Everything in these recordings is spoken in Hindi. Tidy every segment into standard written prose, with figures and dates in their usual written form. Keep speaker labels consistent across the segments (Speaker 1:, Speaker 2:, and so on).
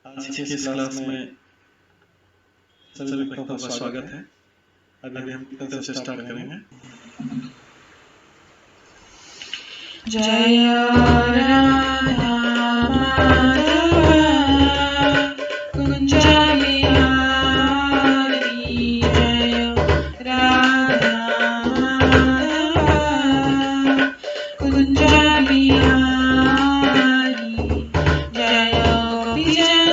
Speaker 1: आज की इस क्लास में सभी बच्चों का स्वागत है। अभी हम तरफ से स्टार्ट करेंगे।
Speaker 2: जय राधा माधव कुंज बिहारी, जय राधा माधव कुंज बिहारी, जय गोपीजन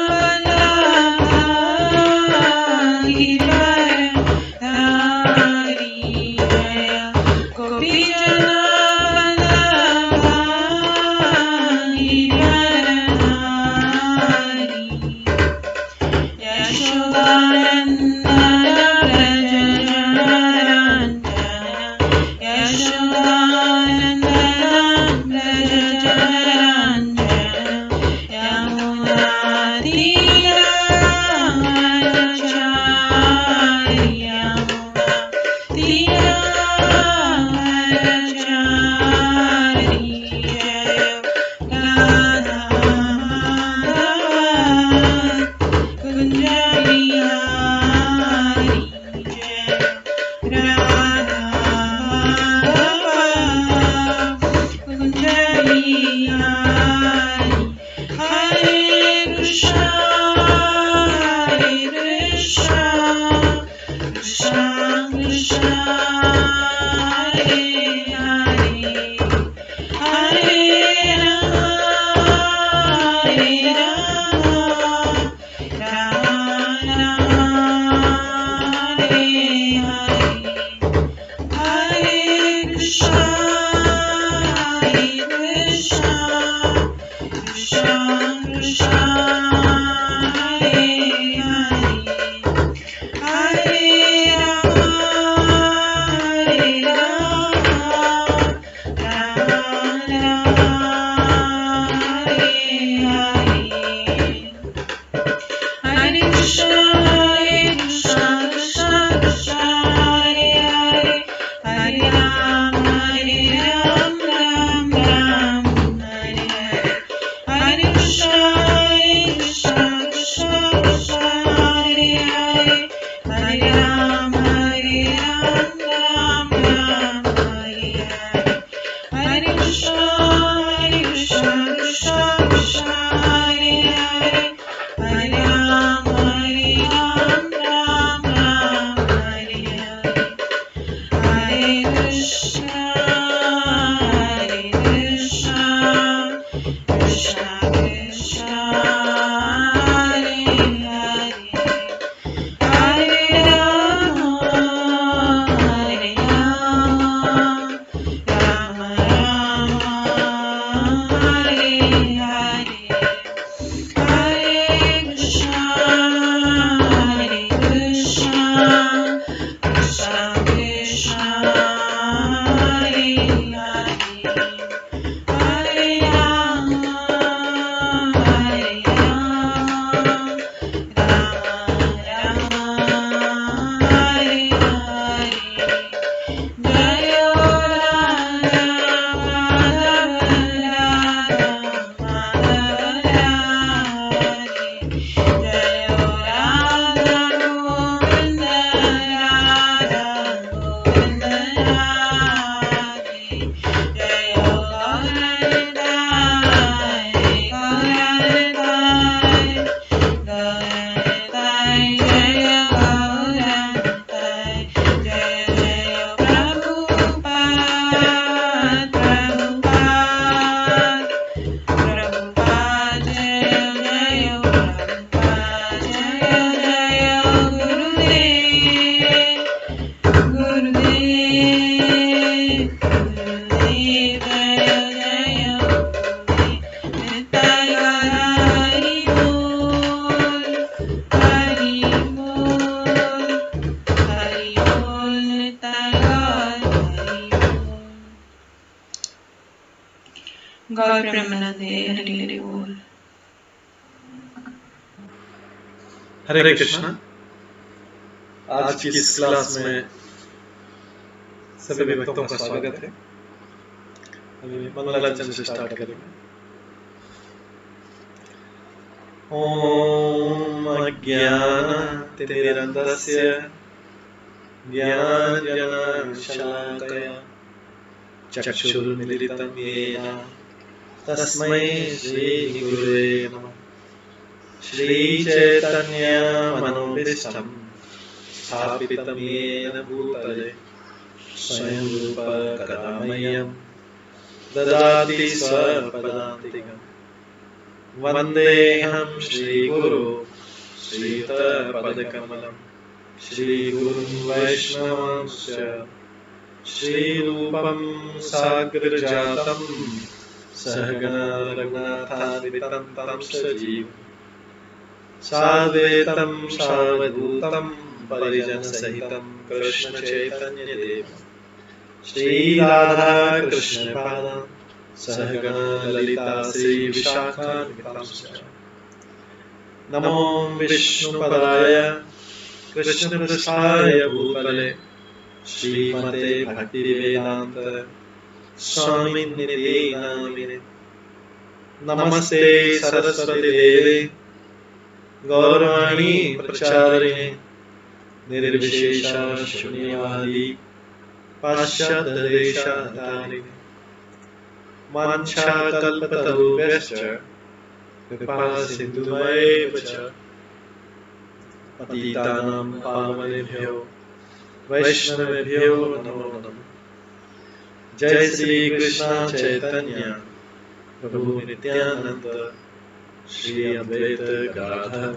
Speaker 2: वल्लभ गिरधारी, जय गोपीजन गौर प्रेमानंदे हरि हरि बोल।
Speaker 1: हरे कृष्णा। आज की इस क्लास में सभी भक्तों का स्वागत है। अभी मंगलाचरण से स्टार्ट करेंगे। ॐ अज्ञानतिमिरन्दस्य ज्ञानाञ्जनशलाकया चक्षुरुन्मिलितं येन तस्मै श्रीगुरुवे नमः। श्रीचैतन्यमनोभीष्टं स्थापितं येन भूतले स्वयं रूप कदा मह्यं ददाति स्वपदान्तिकम्। वन्देऽहं श्रीगुरो श्रीयुतपदकमलं श्रीगुरुं वैष्णवांश्च श्रीरूपं साग्रजातं सहगण रघुनाथान्वितं तं सजीवं साद्वैतं सावधूतं परिजनसहितं कृष्णचैतन्यदेवं श्रीराधाकृष्णपादां सहगण ललिता श्रीविशाखान्वितांश्च। नमो विष्णुपदाय कृष्णपृष्ठाय भूतले श्रीमते भक्तिवेदान्त स्वामिनिधि नामिने। नमस्ते सरस्वती देवे गौरवाणी प्रचारिणे निर्विशेष शून्यवादी पाश्चात्यदेशधारिणे। वाञ्छाकल्पतरुभ्यश्च कृपासिन्धुभ्येव च पतितानां पावनेभ्यो वैष्णवेभ्यो नमो नमः। जय श्री कृष्ण चैतन्य प्रभु नित्यानंद श्री अद्वैत गदाधर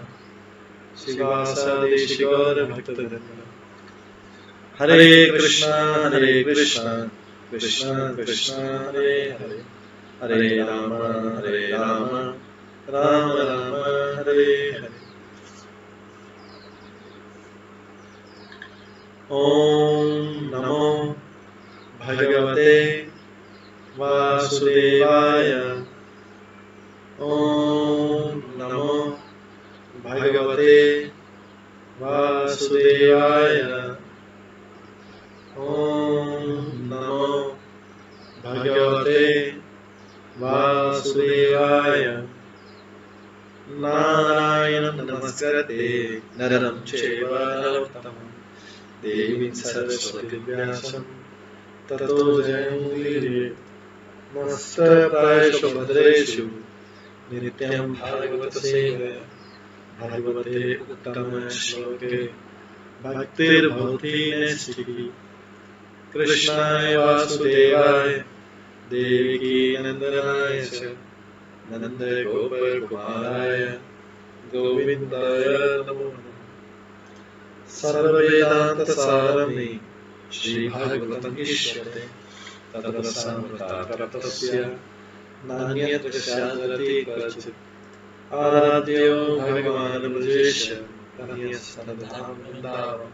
Speaker 1: श्रीवासादि गौर भक्तवृंद। हरे कृष्ण कृष्ण कृष्ण हरे हरे, हरे राम राम राम हरे हरे। ओम नमो भगवते वासुदेवाय। ओम नमो भगवते वासुदेवाय। ओम नमो भगवते वासुदेवाय। नारायणं नमस्कृत्य नरं चैव नरोत्तमं देवीं सरस्वतीं व्यासं ततो जयमुदीरये। नमस्ते भद्रेषु नित्यं भागवत सेवया भगवते उत्तम श्लोके भक्तिर्भवति नैष्ठिकी। कृष्णाय वासुदेवाय देवकी नंदनाय च नन्दगोपकुमाराय गोविन्दाय नमो नमः। सर्ववेदान्तसारमे श्रीभागवतम् इष्यते तदसामृतार्थस्य नान्यदृशादति क्वचित्। आराध्यो भगवान् ब्रजेश तनयसन्धाम वृन्दावन।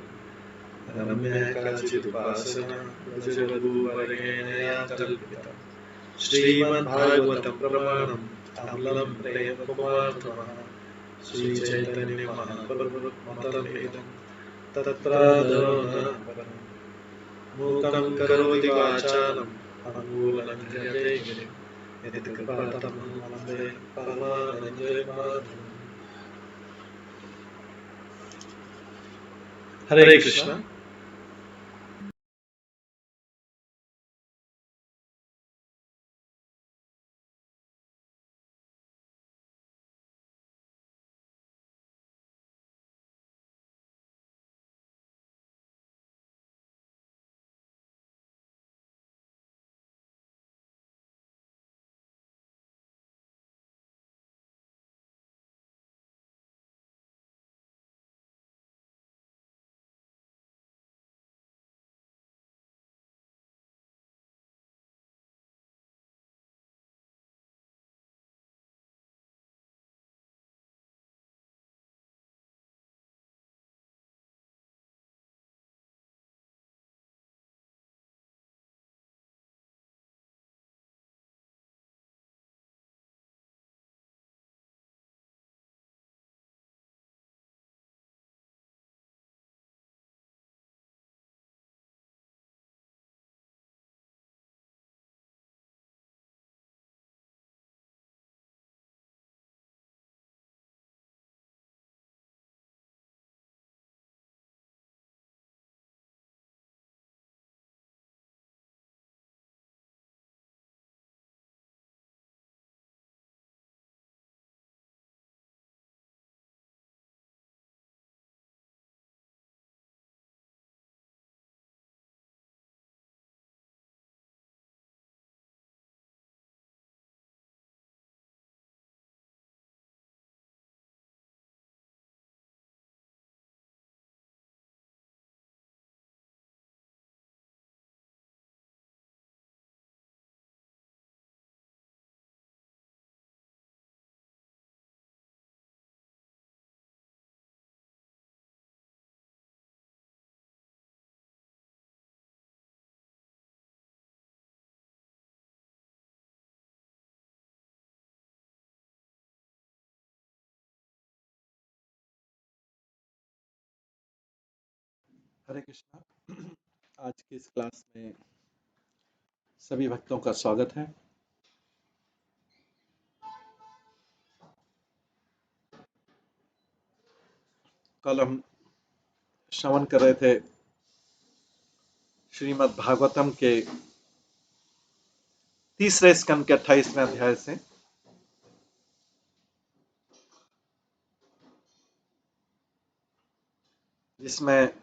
Speaker 1: रम्य काचिदुपासना ब्रजवधूवरेण या कल्पिता। श्रीमद्भागवतं प्रमाणम् अमलं प्रेमकुमारतमः श्रीचैतन्यमहाप्रभुमतमेदं तत्रादरो न परम्। मूकं करोति वाचालं पङ्गुलं लङ्घयते गिरिं यत्कृपातमहं वन्दे परमानन्दमाधवम्। हरे कृष्ण। हरे कृष्णा। आज की इस क्लास में सभी भक्तों का स्वागत है। कल हम श्रवण कर रहे थे श्रीमद् भागवतम के तीसरे स्कंद के 28वें अध्याय से, जिसमें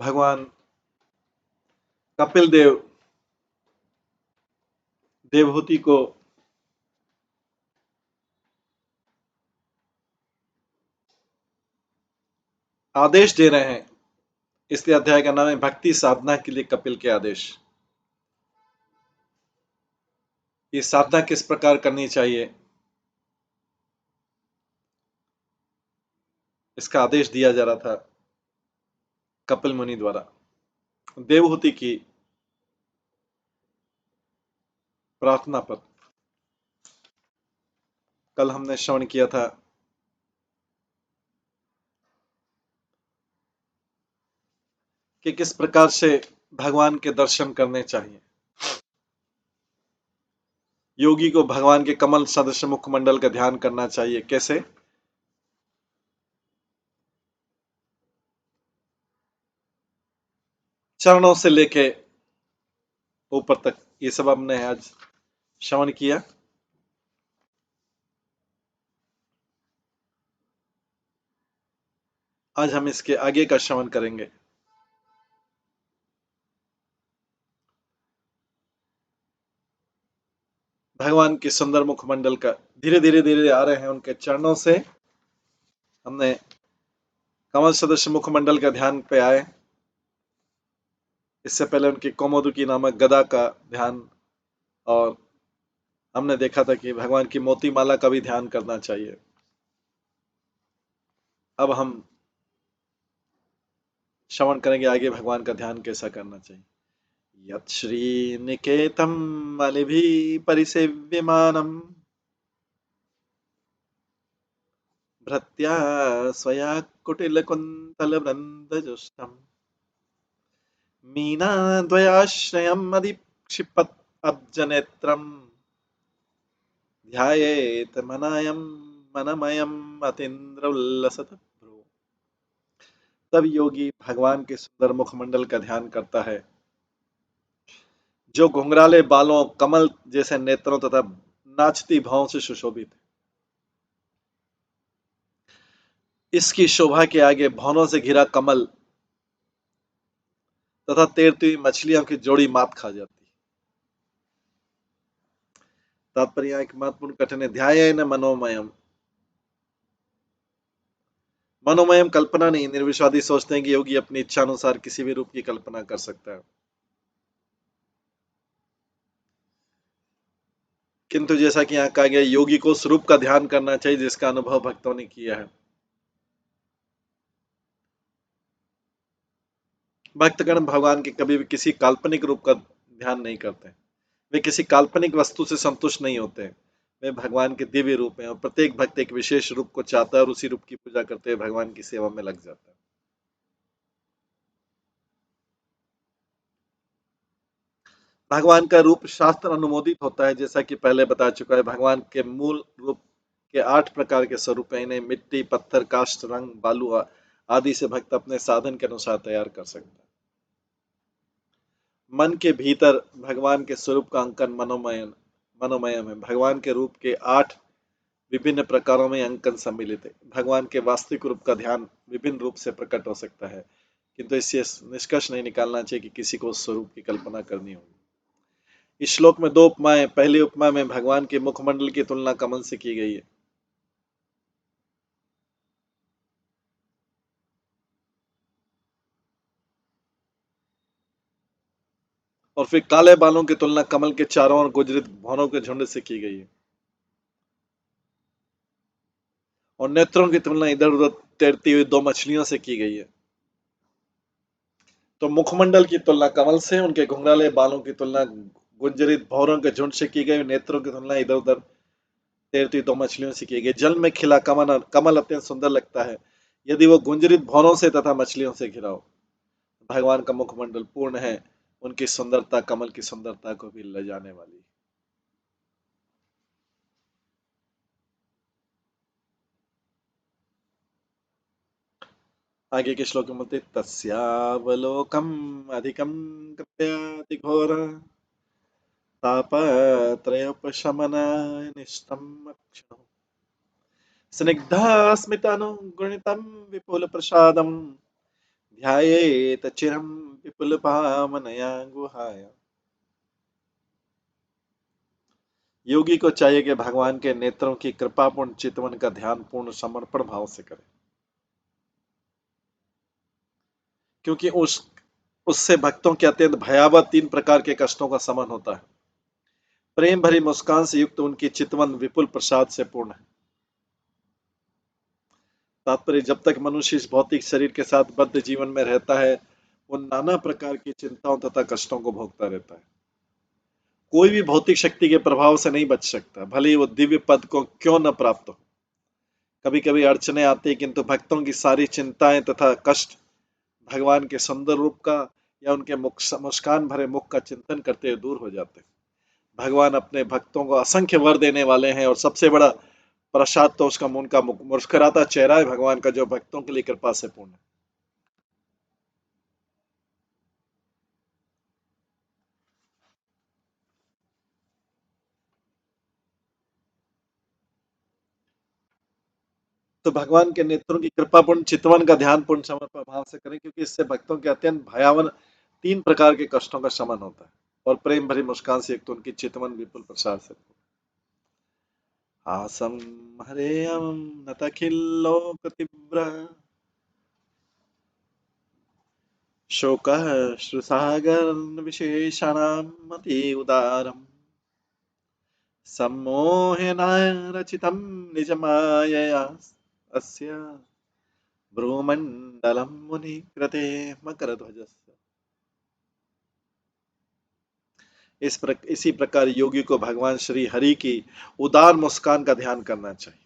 Speaker 1: भगवान कपिल देव देवहूति को आदेश दे रहे हैं। इसलिए अध्याय का नाम है भक्ति साधना के लिए कपिल के आदेश। ये साधना किस प्रकार करनी चाहिए, इसका आदेश दिया जा रहा था कपिल मुनि द्वारा देवहूति की प्रार्थना पर। कल हमने श्रवण किया था कि किस प्रकार से भगवान के दर्शन करने चाहिए। योगी को भगवान के कमल सदृश मुखमंडल का ध्यान करना चाहिए। कैसे? चरणों से लेके ऊपर तक, ये सब हमने आज श्रवण किया। आज हम इसके आगे का श्रवण करेंगे। भगवान के सुंदर मुखमंडल का धीरे धीरे आ रहे हैं, उनके चरणों से हमने कमल सदृश मुखमंडल का ध्यान पे आए। इससे पहले उनकी कौमुदकी नामक गदा का ध्यान, और हमने देखा था कि भगवान की मोती माला का भी ध्यान करना चाहिए। अब हम श्रवण करेंगे आगे भगवान का ध्यान कैसा करना चाहिए। यत् श्री निकेतम मलिभिः परिसेव्यमानम् भृत्या स्वया कुटिलकुन्तलवृन्दजुष्टम् मीनाद्वयाश्रयम् अधिक्षिपत् अब्जनेत्रम् ध्यायेत् मनमयम् अतीन्द्रउल्लसत्। तब योगी भगवान के सुंदर मुखमंडल का ध्यान करता है, जो घुंघराले बालों, कमल जैसे नेत्रों तथा नाचती भौं से सुशोभित है। इसकी शोभा के आगे भौनों से घिरा कमल तथा तैरती हुई मछलियों की जोड़ी मात खा जाती है। तात्पर्य एक महत्वपूर्ण कथन है, ध्यायेन मनोमयम। मनोमयम कल्पना नहीं। निर्विवादी सोचते हैं कि योगी अपनी इच्छा अनुसार किसी भी रूप की कल्पना कर सकता है, किंतु जैसा कि यहाँ कहा गया, योगी को उस रूप का ध्यान करना चाहिए जिसका अनुभव भक्तों ने किया है। भक्तगण भगवान के कभी भी किसी काल्पनिक रूप का ध्यान नहीं करते। वे किसी काल्पनिक वस्तु से संतुष्ट नहीं होते। वे भगवान के दिव्य रूप हैं, और प्रत्येक भक्त एक विशेष रूप को चाहता है और उसी रूप की पूजा करते हुए भगवान की सेवा में लग जाता है। भगवान का रूप शास्त्र अनुमोदित होता है, जैसा कि पहले बता चुका है। भगवान के मूल रूप के 8 प्रकार के स्वरूप हैं। इन्हें मिट्टी, पत्थर, काष्ठ, रंग, बालू आदि से भक्त अपने साधन के अनुसार तैयार कर सकता है। मन के भीतर भगवान के स्वरूप का अंकन मनोमयम है। भगवान के रूप के 8 विभिन्न प्रकारों में अंकन सम्मिलित है। भगवान के वास्तविक रूप का ध्यान विभिन्न रूप से प्रकट हो सकता है, किंतु इससे निष्कर्ष नहीं निकालना चाहिए कि किसी को उस स्वरूप की कल्पना करनी होगी। इस श्लोक में 2 उपमाएं। पहली उपमा में भगवान के मुखमंडल की तुलना कमल से की गई है, और फिर काले बालों की तुलना कमल के चारों ओर गुजरित भौरों के झुंड से की गई है, और नेत्रों की तुलना इधर उधर तैरती हुई 2 मछलियों से की गई है। तो मुखमंडल की तुलना कमल से, उनके घुंघराले बालों की तुलना गुंजरित भौरों के झुंड से की गई, नेत्रों की तुलना इधर उधर तैरती 2 मछलियों से की गई। जल में खिला कमल अत्यंत सुंदर लगता है, यदि वो गुंजरित भवनों से तथा मछलियों से घिरा हो। भगवान का मुखमंडल पूर्ण है, उनकी सुंदरता कमल की सुंदरता को भी ले जाने वाली। आगे के श्लोक में बोलते, तस्यावलोकम अधिकम कृत्याति घोर तापत्रयोपशमनाय निष्टम अक्षणम् स्निग्धास्मितानुगुणितं विपुलप्रसादं ध्यायेत चिरं विपुलभावनया गुहाय। योगी को चाहिए कि भगवान के नेत्रों की कृपापूर्ण चितवन का ध्यान पूर्ण समर्पण भाव से करे, क्योंकि उससे भक्तों के अत्यंत भयावह 3 प्रकार के कष्टों का शमन होता है। प्रेम भरी मुस्कान से युक्त उनकी चितवन विपुल प्रसाद से पूर्ण है। तात्पर्य, जब तक मनुष्य इस भौतिक शरीर के साथ बद्ध जीवन में रहता है, वो नाना प्रकार की चिंताओं तथा कष्टों को भोगता रहता है। कोई भी भौतिक शक्ति के प्रभाव से नहीं बच सकता, भले ही वो दिव्य पद को क्यों न प्राप्त हो। कभी कभी अड़चने आती है, किंतु भक्तों की सारी चिंताएं तथा कष्ट भगवान के सुंदर रूप का या उनके मुस्कान भरे मुख का चिंतन करते हुए दूर हो जाते हैं। भगवान अपने भक्तों को असंख्य वर देने वाले हैं, और सबसे बड़ा प्रसाद तो उसका उनका मुस्कुराता चेहरा है भगवान का, जो भक्तों के लिए कृपा से पूर्ण है। तो भगवान के नेत्रों की कृपापूर्ण चितवन का ध्यान पूर्ण समर्पण भाव से करें, क्योंकि इससे भक्तों के अत्यंत भयावन 3 प्रकार के कष्टों का शमन होता है, और प्रेम भरी मुस्कान से एक तो उनकी चितवन विपुल प्रसाद से। आसम हरेयम नतखिल्लोक तीव्र शोक श्रुसागर विशेषणाम मति उदारम सम्मोहेन रचितम निजमायया अस्य भ्रूमण्डलं मुनिकृते मकरध्वजस्य। इसी प्रकार योगी को भगवान श्री हरि की उदार मुस्कान का ध्यान करना चाहिए।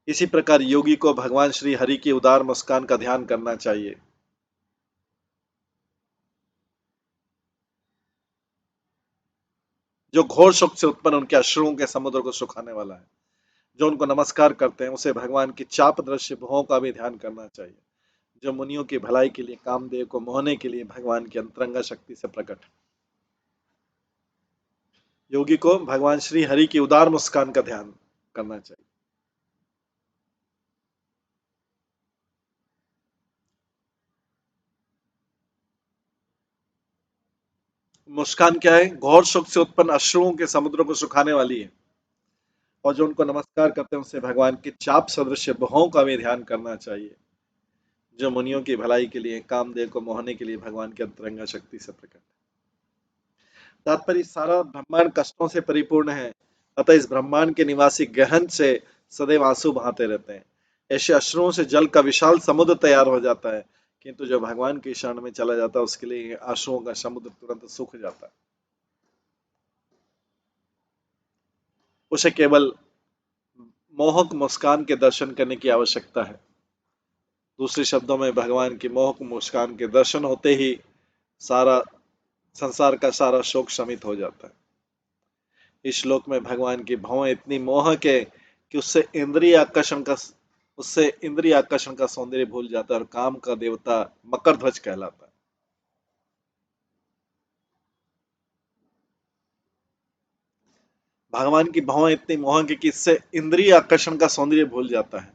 Speaker 1: इसी प्रकार योगी को भगवान श्री हरि की उदार मुस्कान का ध्यान करना चाहिए, जो घोर शोक से उत्पन्न उनके अश्रुओं के समुद्र को सुखाने वाला है। जो उनको नमस्कार करते हैं, उसे भगवान की चाप दृश्य भुवों का भी ध्यान करना चाहिए, जो मुनियों की भलाई के लिए, कामदेव को मोहने के लिए भगवान की अंतरंगा शक्ति से प्रकट है। योगी को भगवान श्री हरि की उदार मुस्कान का ध्यान करना चाहिए। मुस्कान क्या है? घोर शोक से उत्पन्न अश्रुओं के समुद्र को सुखाने वाली है, और जो उनको नमस्कार करते हैं उसे भगवान की चाप सदृश भुवों का भी ध्यान करना चाहिए, जो मुनियों की भलाई के लिए, कामदेव को मोहने के लिए भगवान की अंतरंगा शक्ति से प्रकट है। तात्पर्य, सारा ब्रह्मांड कष्टों से परिपूर्ण है, अतः इस ब्रह्मांड के निवासी गहन से सदैव आंसू बहाते रहते हैं। ऐसे अश्रुओं से जल का विशाल समुद्र तैयार हो जाता है, किंतु जो भगवान की शरण में चला जाता है, उसके लिए आंसुओं का समुद्र तुरंत सूख जाता है। उसे केवल मोहक मुस्कान के दर्शन करने की आवश्यकता है। दूसरे शब्दों में, भगवान की मोहक मुस्कान के दर्शन होते ही सारा संसार का सारा शोक शमित हो जाता है। इस श्लोक में भगवान की भवें इतनी मोहक है कि उससे इंद्रिय आकर्षण का सौंदर्य भूल जाता है, और काम का देवता मकर ध्वज कहलाता है। भगवान की भवें इतनी मोहक है कि इससे इंद्रिय आकर्षण का सौंदर्य भूल जाता है।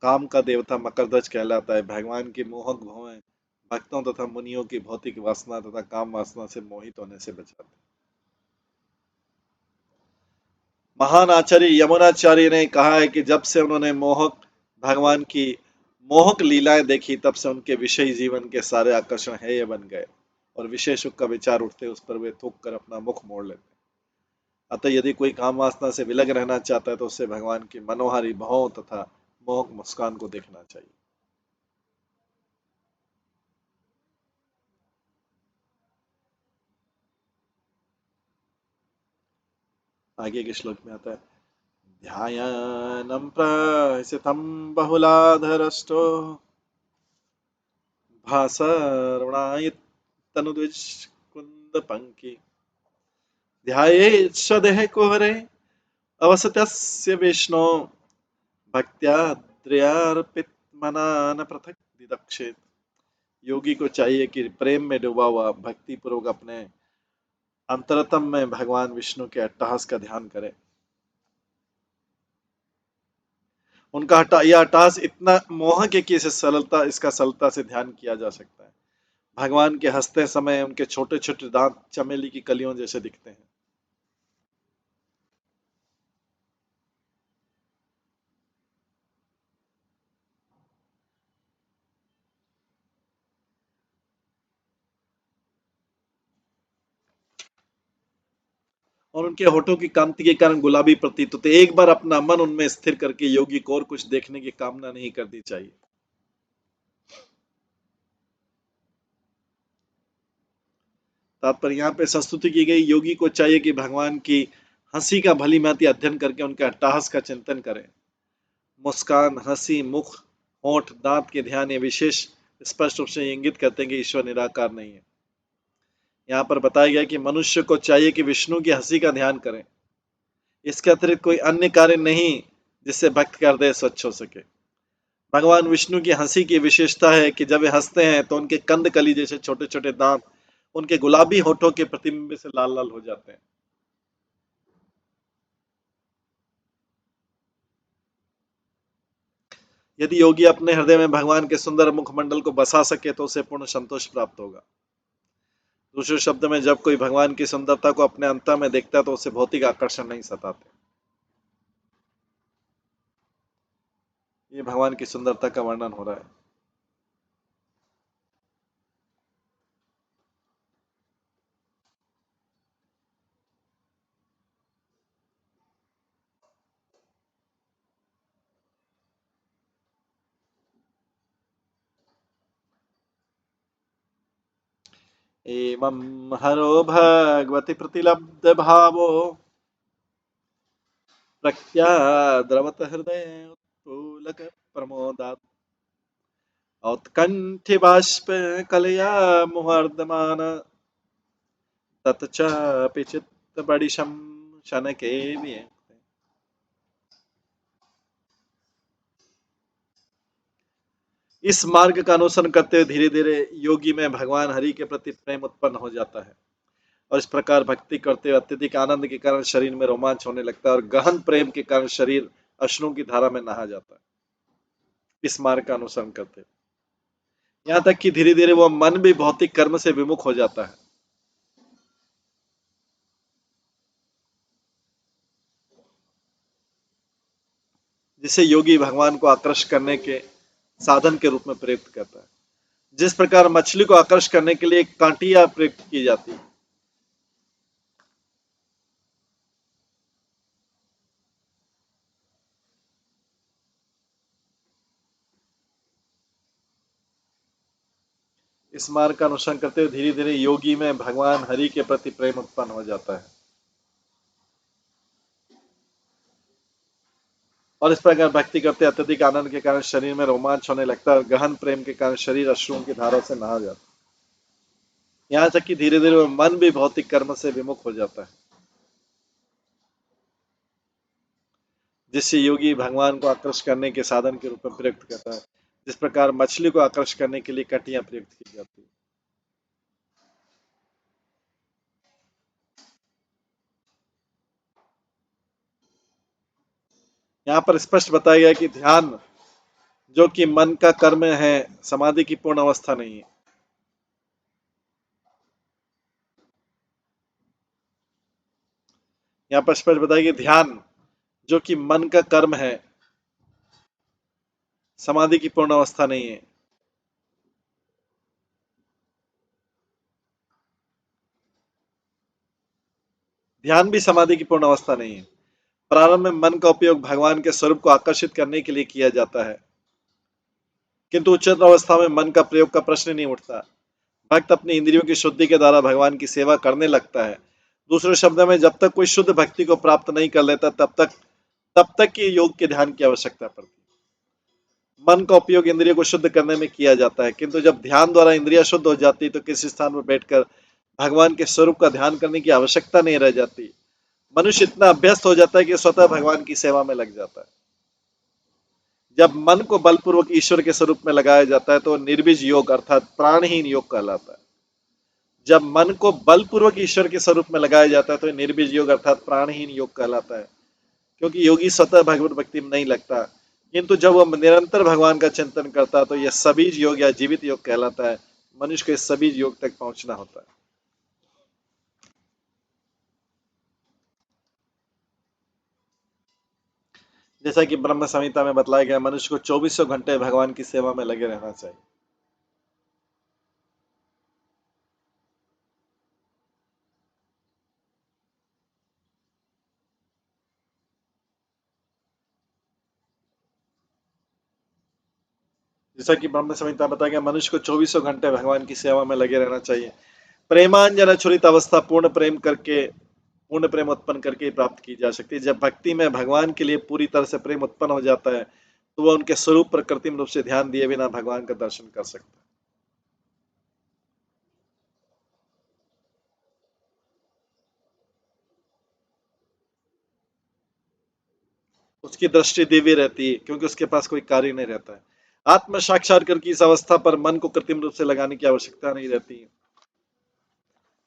Speaker 1: काम का देवता मकर ध्वज कहलाता है। भगवान की मोहक भवें भक्तों तथा मुनियों की भौतिक वासना तथा काम वासना से मोहित होने से बचाते हैं। महान आचार्य यमुनाचार्य ने कहा है कि जब से उन्होंने भगवान की मोहक लीलाएं देखी, तब से उनके विषयी जीवन के सारे आकर्षण हेय बन गए, और विषय सुख का विचार उठते उस पर वे थूक कर अपना मुख मोड़ लेते। अतः यदि कोई काम वासना से विलग रहना चाहता है, तो उसे भगवान की मनोहारी भावों तथा मोहक मुस्कान को देखना चाहिए। आगे के श्लोक में आता है, ध्यायानं प्रहसितं बहुलाधरष्टो भासर्वणायतनुद्विजकुन्दपङ्की ध्यायेच्छदेः कुहरे अवसतस्य विष्णो भक्त्या द्रयार्पितमना न पृथक दिदक्षेत। योगी को चाहिए कि प्रेम में डूबा हुआ भक्ति पूर्वक अपने अंतरतम में भगवान विष्णु के अट्टहास का ध्यान करे। उनका यह अट्टहास इतना मोहक है कि इसका सरलता से ध्यान किया जा सकता है। भगवान के हंसते समय उनके छोटे छोटे दांत चमेली की कलियों जैसे दिखते हैं। और उनके होठों की कांति के कारण गुलाबी प्रतीत होते। एक बार अपना मन उनमें स्थिर करके योगी को और कुछ देखने की कामना नहीं करनी चाहिए। तात्पर्य यहाँ पे संस्तुति की गई, योगी को चाहिए कि भगवान की हंसी का भली भांति अध्ययन करके उनके अट्टहास का चिंतन करें। मुस्कान, हंसी, मुख, होठ, दांत के ध्यान ये विशेष स्पष्ट रूप से इंगित करते हैं कि ईश्वर निराकार नहीं है। यहाँ पर बताया गया कि मनुष्य को चाहिए कि विष्णु की हंसी का ध्यान करें। इसके अतिरिक्त कोई अन्य कार्य नहीं जिससे भक्त का हृदय स्वच्छ हो सके। भगवान विष्णु की हंसी की विशेषता है कि जब वे हंसते हैं तो उनके कंद कली जैसे छोटे छोटे दांत उनके गुलाबी होठों के प्रतिबिंब से लाल लाल हो जाते हैं। यदि योगी अपने हृदय में भगवान के सुंदर मुखमंडल को बसा सके तो उसे पूर्ण संतोष प्राप्त होगा। दूसरे शब्द में, जब कोई भगवान की सुंदरता को अपने अंतर में देखता है तो उसे भौतिक आकर्षण नहीं सताते। ये भगवान की सुंदरता का वर्णन हो रहा है। एवं हरो भगवति प्रतिलब्ध भावो प्रत्याद्रवत हृदय उत्फुल्लक प्रमोदात् औत्कंठ्य बाष्प कलया मुहर्दमान ततचापि चित्त बड़िशम शनके विये। इस मार्ग का अनुसरण करते हुए धीरे धीरे योगी में भगवान हरि के प्रति प्रेम उत्पन्न हो जाता है और इस प्रकार भक्ति करते हुए अत्यधिक आनंद के कारण शरीर में रोमांच होने लगता है और गहन प्रेम के कारण शरीर अश्रुओं की धारा में नहा जाता है। इस मार्ग का अनुसरण करते यहाँ तक कि धीरे धीरे वह मन भी भौतिक कर्म से विमुख हो जाता है। जिसे योगी भगवान को आकर्ष करने के साधन के रूप में प्रयुक्त करता है। जिस प्रकार मछली को आकर्ष करने के लिए कांटिया प्रयुक्त की जाती है, इस मार्ग का अनुसरण करते हुए धीरे धीरे योगी में भगवान हरि के प्रति प्रेम उत्पन्न हो जाता है और इस प्रकार भक्ति करते अत्यधिक आनंद के कारण शरीर में रोमांच होने लगता है और गहन प्रेम के कारण शरीर अश्रुओं की धारा से नहा जाता है। यहाँ तक कि धीरे धीरे मन भी भौतिक कर्म से विमुख हो जाता है। जिससे योगी भगवान को आकर्ष करने के साधन के रूप में प्रयुक्त करता है। जिस प्रकार मछली को आकर्ष करने के लिए कटियां प्रयुक्त की जाती है। यहाँ पर स्पष्ट बताया गया कि ध्यान जो कि मन का कर्म है, समाधि की पूर्ण अवस्था नहीं है। यहाँ पर स्पष्ट बताया कि ध्यान जो कि मन का कर्म है, समाधि की पूर्ण अवस्था नहीं है। ध्यान भी समाधि की पूर्ण अवस्था नहीं है। प्रारंभ में मन का उपयोग भगवान के स्वरूप को आकर्षित करने के लिए किया जाता है, किंतु उच्चतर अवस्था में मन का प्रयोग का प्रश्न नहीं उठता। भक्त अपनी इंद्रियों की शुद्धि के द्वारा भगवान की सेवा करने लगता है। दूसरे शब्द में, जब तक कोई शुद्ध भक्ति को प्राप्त नहीं कर लेता तब तक तब तक ये योग के ध्यान की आवश्यकता पड़ती है। मन का उपयोग इंद्रिय को शुद्ध करने में किया जाता है, किंतु जब ध्यान द्वारा इंद्रिया शुद्ध हो जाती है तो किसी स्थान पर बैठकर भगवान के स्वरूप का ध्यान करने की आवश्यकता नहीं रह जाती। मनुष्य इतना अभ्यस्त हो जाता है कि स्वतः भगवान की सेवा में लग जाता है। जब मन को बलपूर्वक ईश्वर के स्वरूप में लगाया जाता है तो निर्बीज योग अर्थात प्राणहीन योग कहलाता है। जब मन को बलपूर्वक ईश्वर के स्वरूप में लगाया जाता है तो निर्बीज योग अर्थात प्राणहीन योग कहलाता है, क्योंकि योगी स्वतः भगवत भक्ति में नहीं लगता, किंतु जब वह निरंतर भगवान का चिंतन करता है तो यह सबीज योग या जीवित योग कहलाता है। मनुष्य को इस सबीज योग तक पहुंचना होता है। जैसा कि ब्रह्म संहिता में बतलाया गया, मनुष्य को चौबीसों घंटे भगवान की सेवा में लगे रहना चाहिए। जैसा कि ब्रह्म संहिता में बताया गया, मनुष्य को चौबीसों घंटे भगवान की सेवा में लगे रहना चाहिए। प्रेमांजन छुरित अवस्था पूर्ण प्रेम उत्पन्न करके ही प्राप्त की जा सकती है। जब भक्ति में भगवान के लिए पूरी तरह से प्रेम उत्पन्न हो जाता है तो वह उनके स्वरूप पर कृत्रिम रूप से ध्यान दिए बिना भगवान का दर्शन कर सकता है। उसकी दृष्टि दिव्य रहती है क्योंकि उसके पास कोई कार्य नहीं रहता है। आत्म साक्षात्कार की इस अवस्था पर मन को कृत्रिम रूप से लगाने की आवश्यकता नहीं रहती है,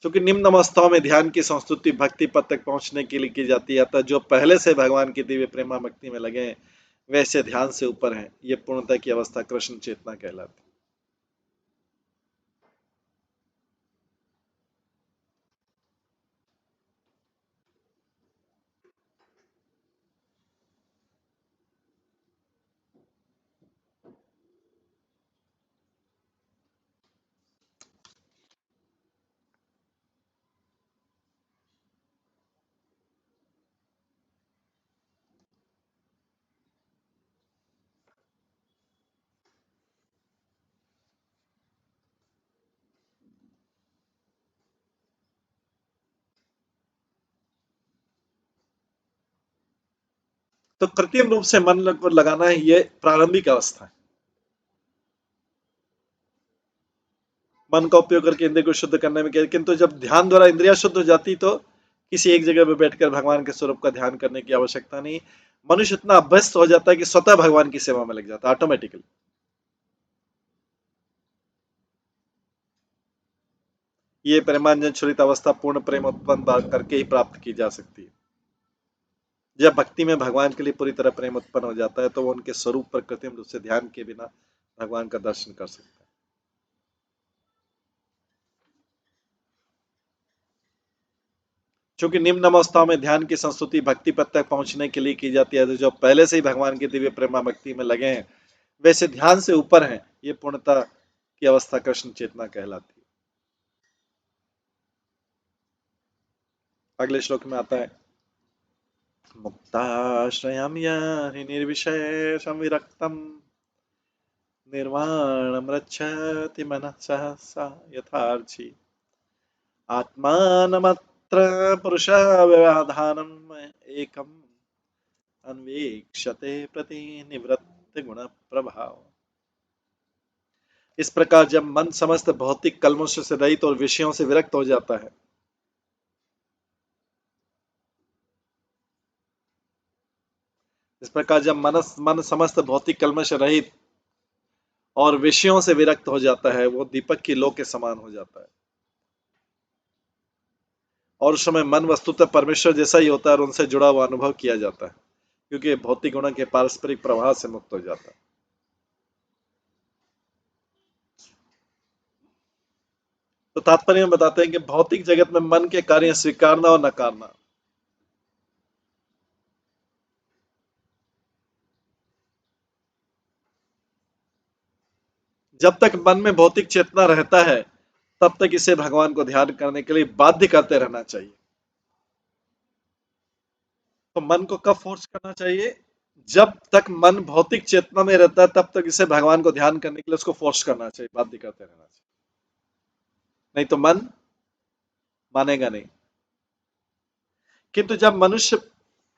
Speaker 1: क्योंकि निम्न अवस्थाओं में ध्यान की संस्तुति भक्ति पद तक पहुंचने के लिए की जाती है। अतः जो पहले से भगवान की दिव्य प्रेमा भक्ति में लगे हैं वैसे ध्यान से ऊपर हैं। ये पूर्णता की अवस्था कृष्ण चेतना कहलाती है। तो कृत्रिम रूप से मन को लगाना है, ये प्रारंभिक अवस्था है। मन का उपयोग करके इंद्रिय को शुद्ध करने में किया, किंतु जब ध्यान द्वारा इंद्रिया शुद्ध हो जाती तो किसी एक जगह पर बैठकर भगवान के स्वरूप का ध्यान करने की आवश्यकता नहीं। मनुष्य इतना अभ्यस्त हो जाता है कि स्वतः भगवान की सेवा में लग जाता है ऑटोमेटिकली। ये प्रेमांजन छुरित अवस्था पूर्ण प्रेम उत्पन्न करके ही प्राप्त की जा सकती है। जब भक्ति में भगवान के लिए पूरी तरह प्रेम उत्पन्न हो जाता है तो वो उनके स्वरूप पर कृत्रिम रूप से ध्यान के बिना भगवान का दर्शन कर सकता है। चूंकि निम्न अवस्थाओं में ध्यान की संस्तुति भक्ति पद तक पहुंचने के लिए की जाती है, तो जो पहले से ही भगवान की दिव्य प्रेमा भक्ति में लगे हैं वैसे ध्यान से ऊपर हैं। ये पूर्णता की अवस्था कृष्ण चेतना कहलाती है। अगले श्लोक में आता है, मुक्ताश्रयं यानि निर्विशेषं संविरक्तम निर्वाणं रक्षति मनः सहसा यथार्ची आत्मानमत्र पुरुषः व्यवधानम् एकम् अन्वीक्षते प्रति निवृत्ति गुण प्रभाव। इस प्रकार जब मन समस्त भौतिक कल्मश से रहित और विषयों से विरक्त हो जाता है, इस प्रकार जब मन समस्त भौतिक कल्मश रहित और विषयों से विरक्त हो जाता है, वो दीपक की लौ के समान हो जाता है। और उस समय मन वस्तुतः परमेश्वर जैसा ही होता है और उनसे जुड़ा हुआ अनुभव किया जाता है, क्योंकि भौतिक गुणों के पारस्परिक प्रवाह से मुक्त हो जाता है। तो तात्पर्य में बताते हैं कि भौतिक जगत में मन के कार्य स्वीकारना और नकारना, जब तक मन में भौतिक चेतना रहता है तब तक इसे भगवान को ध्यान करने के लिए बाध्य करते रहना चाहिए। तो मन को कब फोर्स करना चाहिए? जब तक मन भौतिक चेतना में रहता है तब तक इसे भगवान को ध्यान करने के लिए उसको फोर्स करना चाहिए, बाध्य करते रहना चाहिए, नहीं तो मन मानेगा नहीं। किंतु जब मनुष्य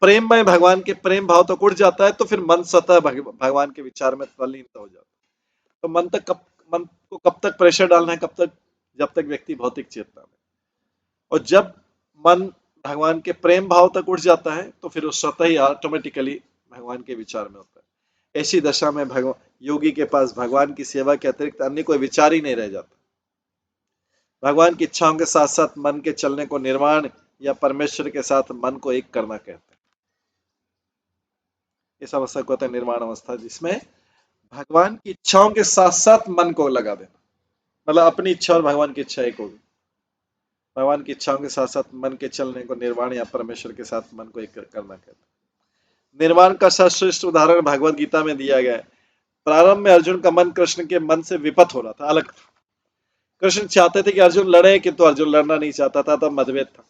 Speaker 1: प्रेममय भगवान के प्रेम भाव तक उठ जाता है तो फिर मन स्वतः भगवान के विचार में तल्लीन हो जाता है। तो मन को कब तक प्रेशर डालना है, कब तक, जब तक व्यक्ति भौतिक चेतना में। और जब मन भगवान के प्रेम भाव तक उठ जाता है तो फिर वो स्वतः ही ऑटोमेटिकली भगवान के विचार में होता है। ऐसी दशा में भगवान योगी के पास भगवान की सेवा के अतिरिक्त अन्य कोई विचार ही नहीं रह जाता। भगवान की इच्छाओं के साथ साथ मन के चलने को निर्वाण या परमेश्वर के साथ मन को एक करना कहते हैं। इस अवस्था को कहते हैं निर्वाण अवस्था, जिसमें भगवान की इच्छाओं के साथ साथ मन को लगा देना, मतलब अपनी इच्छा और भगवान की इच्छा एक होगी। भगवान की इच्छाओं के साथ साथ मन के चलने को निर्वाण या परमेश्वर के साथ मन को एक करना कहते हैं। निर्वाण का सर्वश्रेष्ठ उदाहरण भगवत गीता में दिया गया है। प्रारंभ में अर्जुन का मन कृष्ण के मन से विपत हो रहा था, अलग था। कृष्ण चाहते थे कि अर्जुन लड़े, किंतु अर्जुन लड़ना नहीं चाहता था, तब मतभेद था।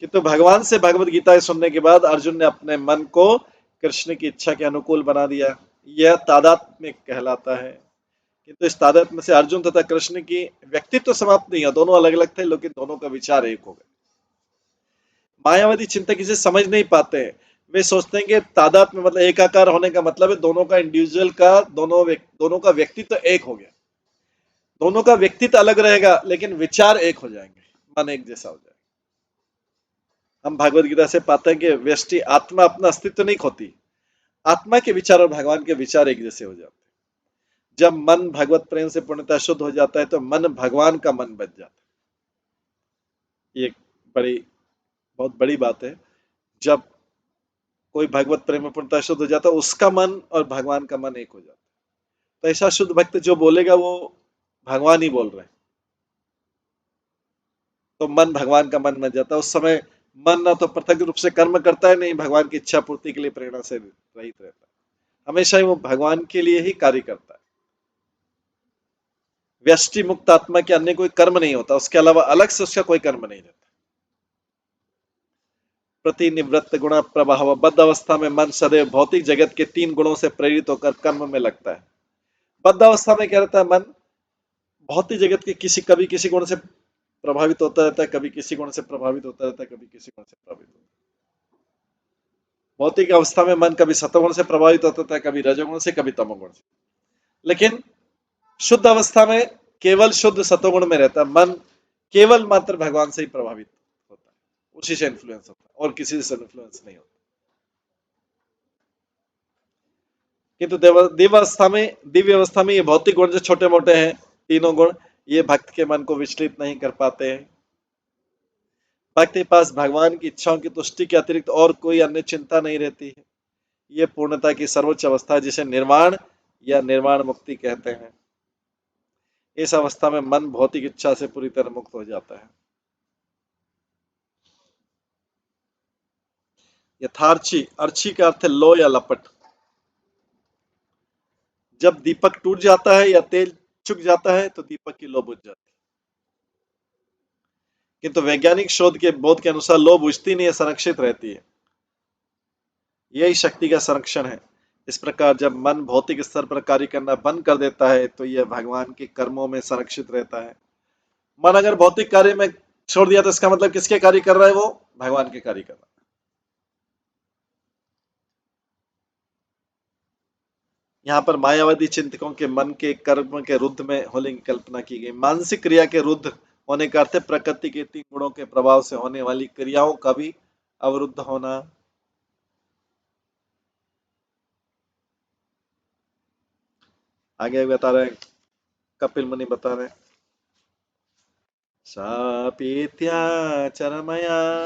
Speaker 1: किंतु भगवान से भगवत गीता सुनने के बाद अर्जुन ने अपने मन को कृष्ण की इच्छा के अनुकूल बना दिया। यह तादात्म्य कहलाता है। किंतु इस तादात्म्य में से अर्जुन तथा कृष्ण की व्यक्तित्व तो समाप्त नहीं है, दोनों अलग अलग थे, लेकिन दोनों का विचार एक हो गया। मायावादी चिंतक इसे समझ नहीं पाते हैं। वे सोचते हैं कि तादात्म्य मतलब एकाकार होने का मतलब है दोनों का इंडिविजुअल का दोनों का व्यक्तित्व एक हो गया। दोनों का व्यक्तित्व अलग रहेगा लेकिन विचार एक हो जाएंगे, मन एक जैसा हो जाएगा। हम भगवत गीता से पाते हैं कि व्यष्टि आत्मा अपना अस्तित्व नहीं खोती, आत्मा के विचार और भगवान के विचार एक जैसे हो जाते हैं। जब मन भगवत प्रेम से पूर्णतः शुद्ध हो जाता है तो मन भगवान का मन बन जाता है। ये बहुत बड़ी बात है। जब कोई भगवत प्रेम में पूर्णतः शुद्ध हो जाता है, उसका मन और भगवान का मन एक हो जाता है। तो ऐसा शुद्ध भक्त जो बोलेगा वो भगवान ही बोल रहे हैं, तो मन भगवान का मन बन जाता है। उस समय मन ना तो प्रत्यक्ष रूप से कर्म करता है, नहीं भगवान की इच्छा पूर्ति के लिए प्रेरणा से रहित रहता है। हमेशा ही वो भगवान के लिए ही कार्य करता है। व्यष्टि मुक्त आत्मा के अन्य कोई कर्म नहीं होता, उसके अलावा अलग से उसका कोई कर्म नहीं रहता। प्रतिनिवृत्त गुण प्रभाव बद्ध अवस्था में मन सदैव भौतिक जगत के 3 गुणों से प्रेरित होकर कर्म में लगता है। बद्ध अवस्था में क्या रहता है, मन भौतिक जगत के कभी किसी गुण से प्रभावित होता रहता है, कभी किसी गुण से प्रभावित होता रहता है, कभी किसी गुण से प्रभावित होता है। भौतिक अवस्था में मन कभी सतोगुण से प्रभावित होता है, कभी रजोगुण से, कभी तमोगुण से। लेकिन शुद्ध अवस्था में केवल शुद्ध सतोगुण में रहता है। मन केवल मात्र भगवान से ही प्रभावित होता है, उसी से इन्फ्लुएंस होता है और किसी से इन्फ्लुएंस नहीं होता। किंतु दिव्य अवस्था में ये भौतिक गुण जो छोटे मोटे हैं, तीनों गुण, ये भक्त के मन को विचलित नहीं कर पाते हैं। भक्त के पास भगवान की इच्छाओं की तुष्टि के अतिरिक्त और कोई अन्य चिंता नहीं रहती है। ये पूर्णता की सर्वोच्च अवस्था है, जिसे निर्वाण या निर्वाण मुक्ति कहते हैं। इस अवस्था में मन भौतिक इच्छा से पूरी तरह मुक्त हो जाता है। यथार्ची, अर्ची का अर्थ है लो या लपट। जब दीपक टूट जाता है या तेल चुक जाता है तो दीपक की लो बुझ जाती है। किंतु वैज्ञानिक शोध के बोध के अनुसार लो बुझती नहीं है, संरक्षित रहती है। यही शक्ति का संरक्षण है। इस प्रकार जब मन भौतिक स्तर पर कार्य करना बंद कर देता है तो यह भगवान के कर्मों में संरक्षित रहता है। मन अगर भौतिक कार्य में छोड़ दिया तो इसका मतलब किसके कार्य कर रहा है, वो भगवान के कार्य कर रहा है। यहाँ पर मायावादी चिंतकों के मन के कर्म के रुद्ध में होने की कल्पना की गई। मानसिक क्रिया के रुद्ध होने का अर्थ प्रकृति के 3 गुणों के प्रभाव से होने वाली क्रियाओं का भी अवरुद्ध होना। आगे बता रहे, कपिल मुनि बता रहे, सापीत्याचरमया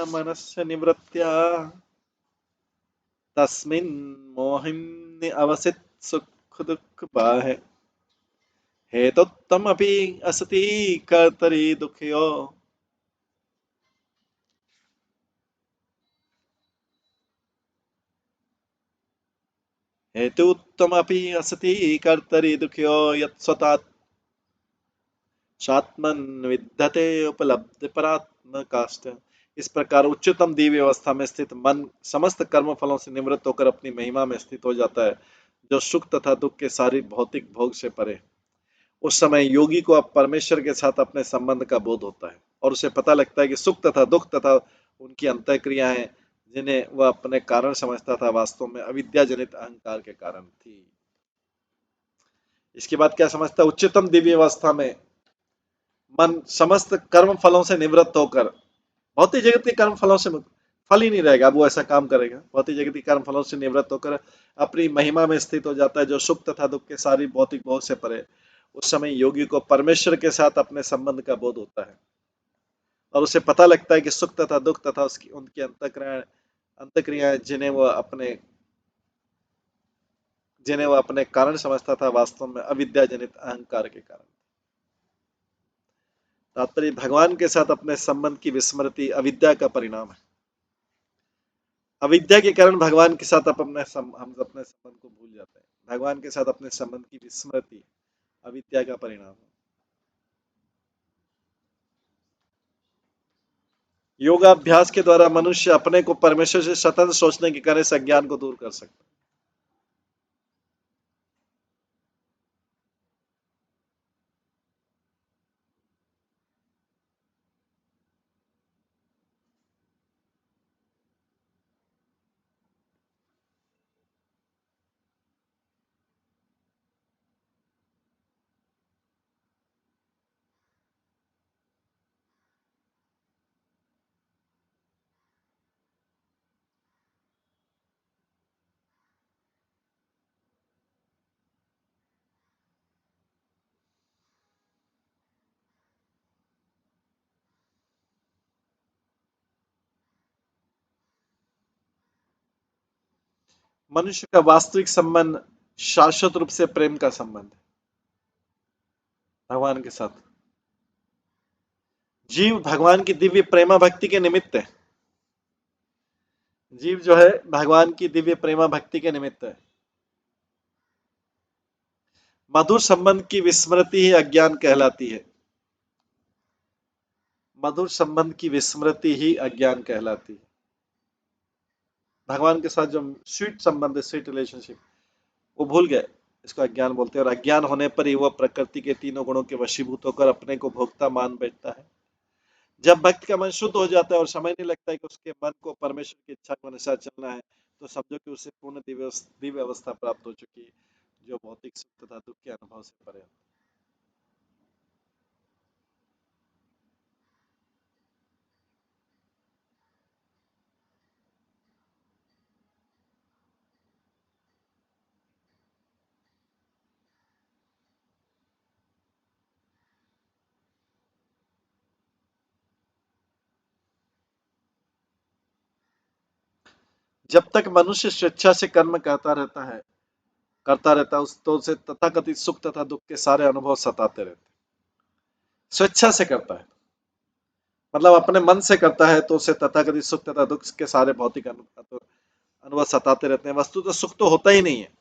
Speaker 1: मनस्य निवृत्त्या तस्मिन् मोहिनी अवसित सुख दुख बाहे हेतुत्तमपि असति कर्तरि दुःखयो। हेतुत्तमपि असति कर्तरि दुःखयो यत्स्वतात् सात्मन विद्यते उपलब्ध परात्मकाष्ठ। इस प्रकार उच्चतम दिव्य अवस्था में स्थित मन समस्त कर्म फलों से निवृत्त होकर अपनी महिमा में स्थित हो जाता है, जो सुख तथा दुख के सारी भौतिक भोग से परे। उस समय योगी को अब परमेश्वर के साथ अपने संबंध का बोध होता है और उसे पता लगता है कि सुख तथा दुख तथा उनकी अंतःक्रिया है, जिन्हें वह अपने कारण समझता था, वास्तव में अविद्या जनित अहंकार के कारण थी। इसके बाद क्या समझता है? उच्चतम दिव्य अवस्था में मन समस्त कर्म फलों से निवृत्त होकर, भौतिक जगत के कर्म फलों से फल ही नहीं रहेगा, अब वो ऐसा काम करेगा, भौतिक जगत के कर्म फलों से निवृत्त होकर अपनी महिमा में स्थित हो जाता है, जो सुख तथा दुख के सारी भौतिक भोग से परे। उस समय योगी को परमेश्वर के साथ अपने संबंध का बोध होता है और उसे पता लगता है कि सुख तथा दुख तथा उसकी उनकी अंतक्रियाएं जिन्हें वह अपने कारण समझता था, वास्तव में अविद्या जनित अहंकार के कारण। तात्पर्य, भगवान के साथ अपने संबंध की विस्मृति अविद्या का परिणाम है। अविद्या के कारण भगवान के साथ हम अपने संबंध को भूल जाते हैं। भगवान के साथ अपने संबंध की विस्मृति अविद्या का परिणाम है। योगाभ्यास के द्वारा मनुष्य अपने को परमेश्वर से स्वतंत्र सोचने के कारण इस अज्ञान को दूर कर सकता है। मनुष्य का वास्तविक संबंध शाश्वत रूप से प्रेम का संबंध है भगवान के साथ। जीव भगवान की दिव्य प्रेमा भक्ति के निमित्त है। जीव जो है भगवान की दिव्य प्रेमा भक्ति के निमित्त है। मधुर संबंध की विस्मृति ही अज्ञान कहलाती है। मधुर संबंध की विस्मृति ही अज्ञान कहलाती है। भगवान के साथ जो स्वीट संबंध है, स्वीट रिलेशनशिप, वो भूल गए, इसको अज्ञान बोलते हैं। और अज्ञान होने पर ही वह प्रकृति के तीनों गुणों के वशीभूत होकर अपने को भोक्ता मान बैठता है। जब भक्त का मन शुद्ध हो जाता है और समय नहीं लगता है कि उसके मन को परमेश्वर की इच्छा के अनुसार चलना है, तो समझो कि उसे पूर्ण दिव्य अवस्था प्राप्त हो चुकी है, जो भौतिक सुख तथा दुख के अनुभव से परे है। जब तक मनुष्य स्वेच्छा से कर्म करता रहता है उस तो उसे तथाकथित सुख तथा दुख के सारे अनुभव सताते रहते हैं। स्वेच्छा से करता है मतलब अपने मन से करता है, तो उसे तथाकथित सुख तथा दुख के सारे भौतिक अनुभव सताते रहते हैं। वस्तु तो सुख तो होता ही नहीं है।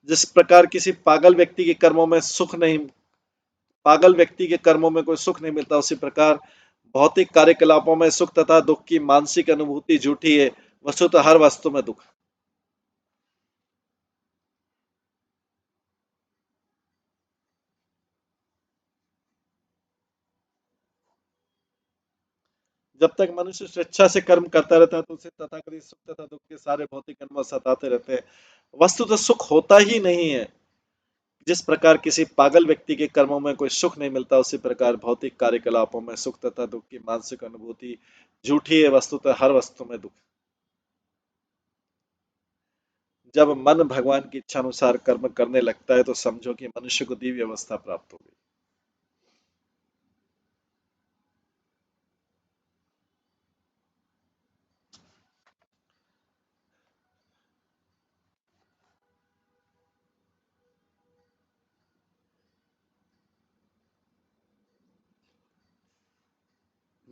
Speaker 1: जिस प्रकार किसी पागल व्यक्ति के कर्मों में कोई सुख नहीं मिलता, उसी प्रकार भौतिक कार्यकलापों में सुख तथा दुख की मानसिक अनुभूति झूठी है। वस्तु तो हर वस्तु में दुख। जब तक मनुष्य स्वेच्छा से कर्म करता रहता है, तो उसे तथाकथित सुख तथा दुख के सारे भौतिक अनुभव सताते रहते हैं। वस्तु तो सुख होता ही नहीं है। जिस प्रकार किसी पागल व्यक्ति के कर्मों में कोई सुख नहीं मिलता, उसी प्रकार भौतिक कार्यकलापों में सुख तथा दुख की मानसिक अनुभूति झूठी है। वस्तु तो हर वस्तु में दुख। जब मन भगवान की इच्छा अनुसार कर्म करने लगता है, तो समझो कि मनुष्य को दिव्य अवस्था प्राप्त हो गई।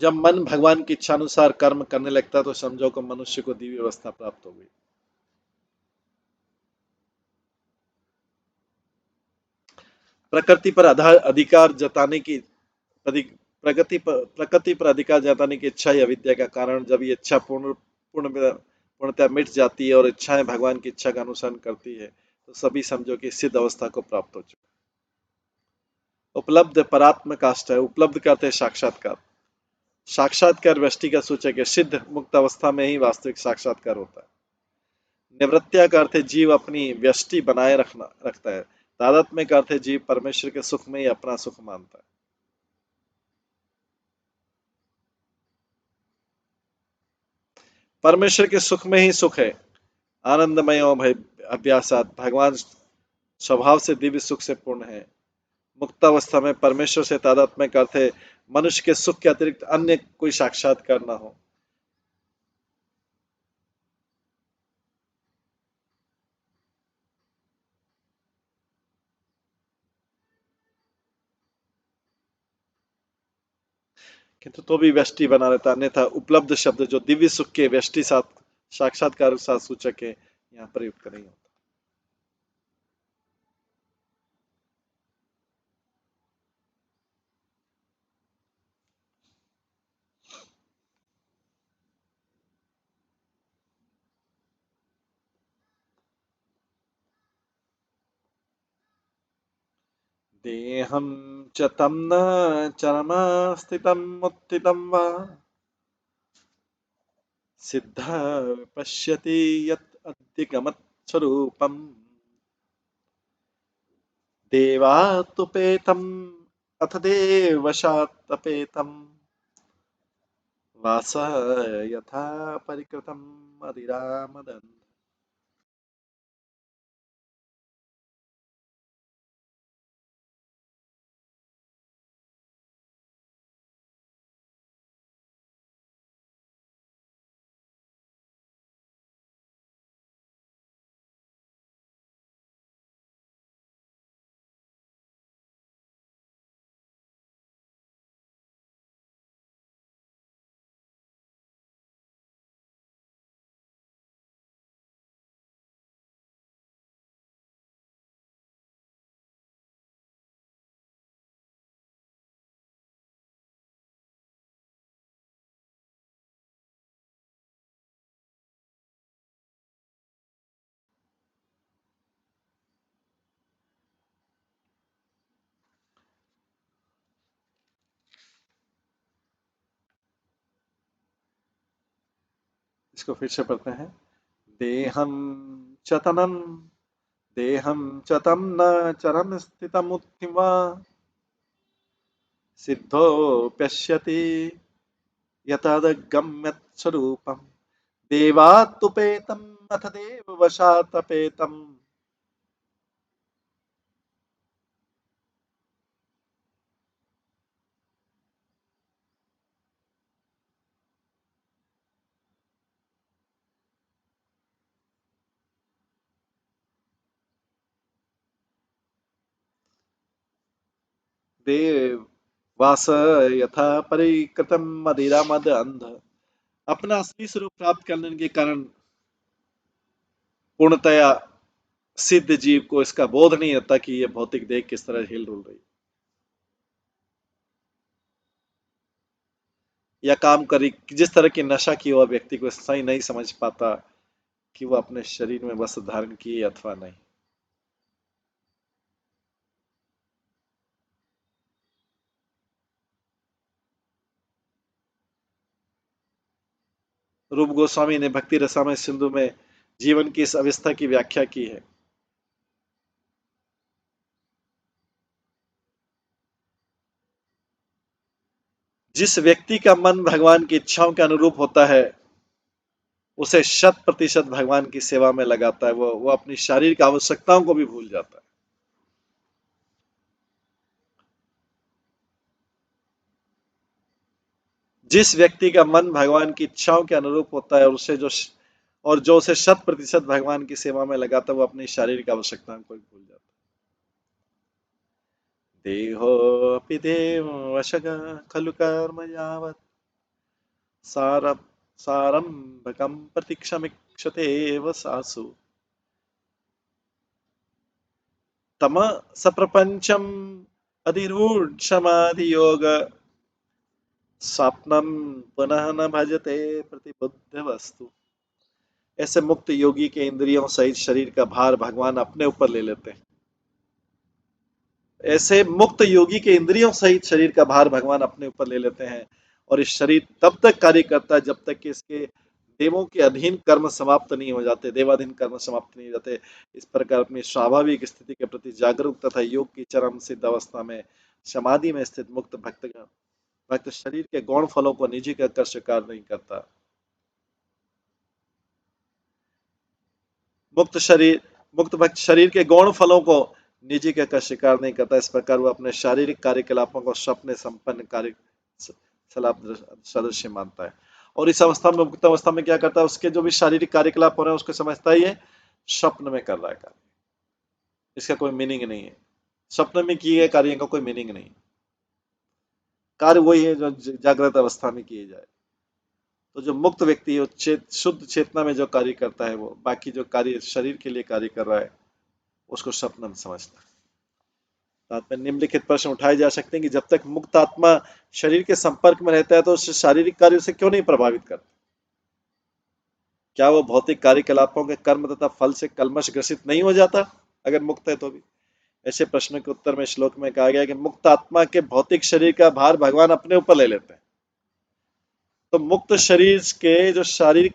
Speaker 1: जब मन भगवान की इच्छा अनुसार कर्म करने लगता है, तो समझो कि मनुष्य को दिव्य अवस्था प्राप्त हो गई। प्रकृति पर अधिकार जताने की प्रकृति पर अधिकार जताने की इच्छा ही अविद्या का कारण। जब ये इच्छा पूर्णतः मिट जाती है और इच्छाएं भगवान की इच्छा का अनुसरण करती है, तो सभी समझो कि सिद्ध अवस्था को प्राप्त हो चुका। उपलब्ध परात्म काष्ठ है। उपलब्ध करते साक्षात्कार। साक्षात्कार व्यष्टि का सूचक है। सिद्ध मुक्त अवस्था में ही वास्तविक साक्षात्कार होता है। निवृत्त्या का अर्थ है जीव अपनी व्यष्टि बनाए रखता है। तादात्म्य का अर्थ है जीव परमेश्वर के सुख में ही अपना सुख मानता है। परमेश्वर के सुख में ही सुख है। आनंदमय भय अभ्यासात, भगवान स्वभाव से दिव्य सुख से पूर्ण है। मुक्तावस्था में परमेश्वर से तादात्म्य का अर्थ है मनुष्य के सुख के अतिरिक्त अन्य कोई साक्षात्कार ना हो। किंतु तो भी व्यष्टि बना रहता, अन्यथा उपलब्ध शब्द जो दिव्य सुख के व्यष्टि साथ साक्षात्कार साथ सूचक है यहाँ पर युक्त नहीं होता। देहं च तं न चरमस्थितं मुत्थितं वा सिद्धा पश्यति यत् अद्य स्वरूपम् देवातुपेतम् अथ देवशातपेतम् वास यथा परिकृतम् अधिरामदन्। इसको फिर से पढ़ते हैं। देहं चतनम, देहं च तं न चरम स्थितमुत्थिवा सिद्धोऽप्यस्यति यतदगम्यत् स्वरूपम् देवात्तुपेतम् अथ देववशातपेतम्। देव वास यथा परिकृतम मदिरा मद अंध। अपना असली स्वरूप प्राप्त करने के कारण पूर्णतया सिद्ध जीव को इसका बोध नहीं होता कि ये भौतिक देह किस तरह हिल डुल रही या काम करी। जिस तरह की नशा की हुआ व्यक्ति को सही नहीं समझ पाता कि वो अपने शरीर में वस्त्र धारण किए अथवा नहीं। रूप गोस्वामी ने भक्ति रसामय सिंधु में जीवन की इस अवस्था की व्याख्या की है। जिस व्यक्ति का मन भगवान की इच्छाओं के अनुरूप होता है उसे 100% भगवान की सेवा में लगाता है। वो अपनी शारीरिक आवश्यकताओं को भी भूल जाता है। जिस व्यक्ति का मन भगवान की इच्छाओं के अनुरूप होता है और जो उसे 100% भगवान की सेवा में लगाता है वो अपनी शारीरिक आवश्यकताओं को भी भूल जाता है। देहोऽपि देववशः खलु कर्म यावत् सारं सारम्भकं प्रतीक्षमीक्षते वसासु तम सप्रपंचम अधिरूढ स्वप्नम पुनः न भजते प्रतिबुद्ध वस्तु। ऐसे मुक्त योगी के इंद्रियों सहित शरीर का भार भगवान अपने ऊपर ले लेते हैं। ऐसे मुक्त योगी के इंद्रियों सहित शरीर का भार भगवान अपने ऊपर ले लेते हैं और इस शरीर तब तक कार्य करता है जब तक कि इसके देवों के अधीन कर्म समाप्त नहीं हो जाते, देवाधीन कर्म समाप्त नहीं हो जाते। इस प्रकार अपनी स्वाभाविक स्थिति के प्रति जागरूक तथा योग की चरम सिद्ध अवस्था में समाधि में स्थित मुक्त भक्त शरीर के गौण फलों को निजी कहकर स्वीकार नहीं करता। मुक्त शरीर मुक्त भक्त शरीर के गौण फलों को निजी कहकर स्वीकार नहीं करता। इस प्रकार वह अपने शारीरिक कार्यकलापों को स्वप्न संपन्न कार्य सदृश मानता है। और इस अवस्था में, मुक्त अवस्था में क्या करता है, उसके जो भी शारीरिक कार्यकलाप हो रहे हैं उसको समझता ही है स्वप्न में कर रहा है कार्य, इसका कोई मीनिंग नहीं है। स्वप्न में किए गए कार्य का कोई मीनिंग नहीं, कार्य वही है जो जागृत अवस्था में किए जाए। तो जो मुक्त व्यक्ति है शुद्ध चेतना में जो कार्य करता है, वो बाकी जो कार्य शरीर के लिए कार्य कर रहा है उसको स्वप्न में समझता है। में निम्नलिखित प्रश्न उठाए जा सकते हैं कि जब तक मुक्त आत्मा शरीर के संपर्क में रहता है तो उससे शारीरिक कार्य उसे क्यों नहीं प्रभावित करता? क्या वो भौतिक कार्यकलापों के कर्म तथा फल से कलमश ग्रसित नहीं हो जाता अगर मुक्त है तो भी? ऐसे प्रश्नों के उत्तर में श्लोक में कहा गया कि मुक्त आत्मा के भौतिक शरीर का भार भगवान अपने ऊपर ले लेते हैं। तो मुक्त शरीर के जो शारीरिक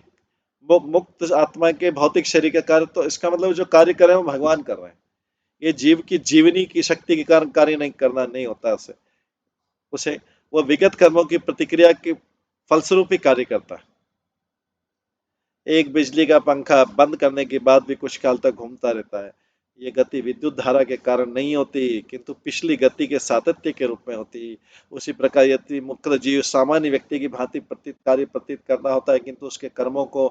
Speaker 1: मुक्त आत्मा के भौतिक शरीर का कार्य, तो इसका मतलब जो कार्य कर रहे हैं वो भगवान कर रहे हैं। ये जीव की जीवनी की शक्ति के कारण कार्य नहीं होता है। उसे वो विगत कर्मों की प्रतिक्रिया के फलस्वरूप ही कार्य करता है। एक बिजली का पंखा बंद करने के बाद भी कुछ काल तक घूमता रहता है। ये गति विद्युत धारा के कारण नहीं होती, किंतु पिछली गति के सातत्य के रूप में होती। उसी प्रकार यदि मुक्त जीव सामान्य व्यक्ति की भांति कार्य प्रतीत करना होता है, किंतु उसके कर्मों को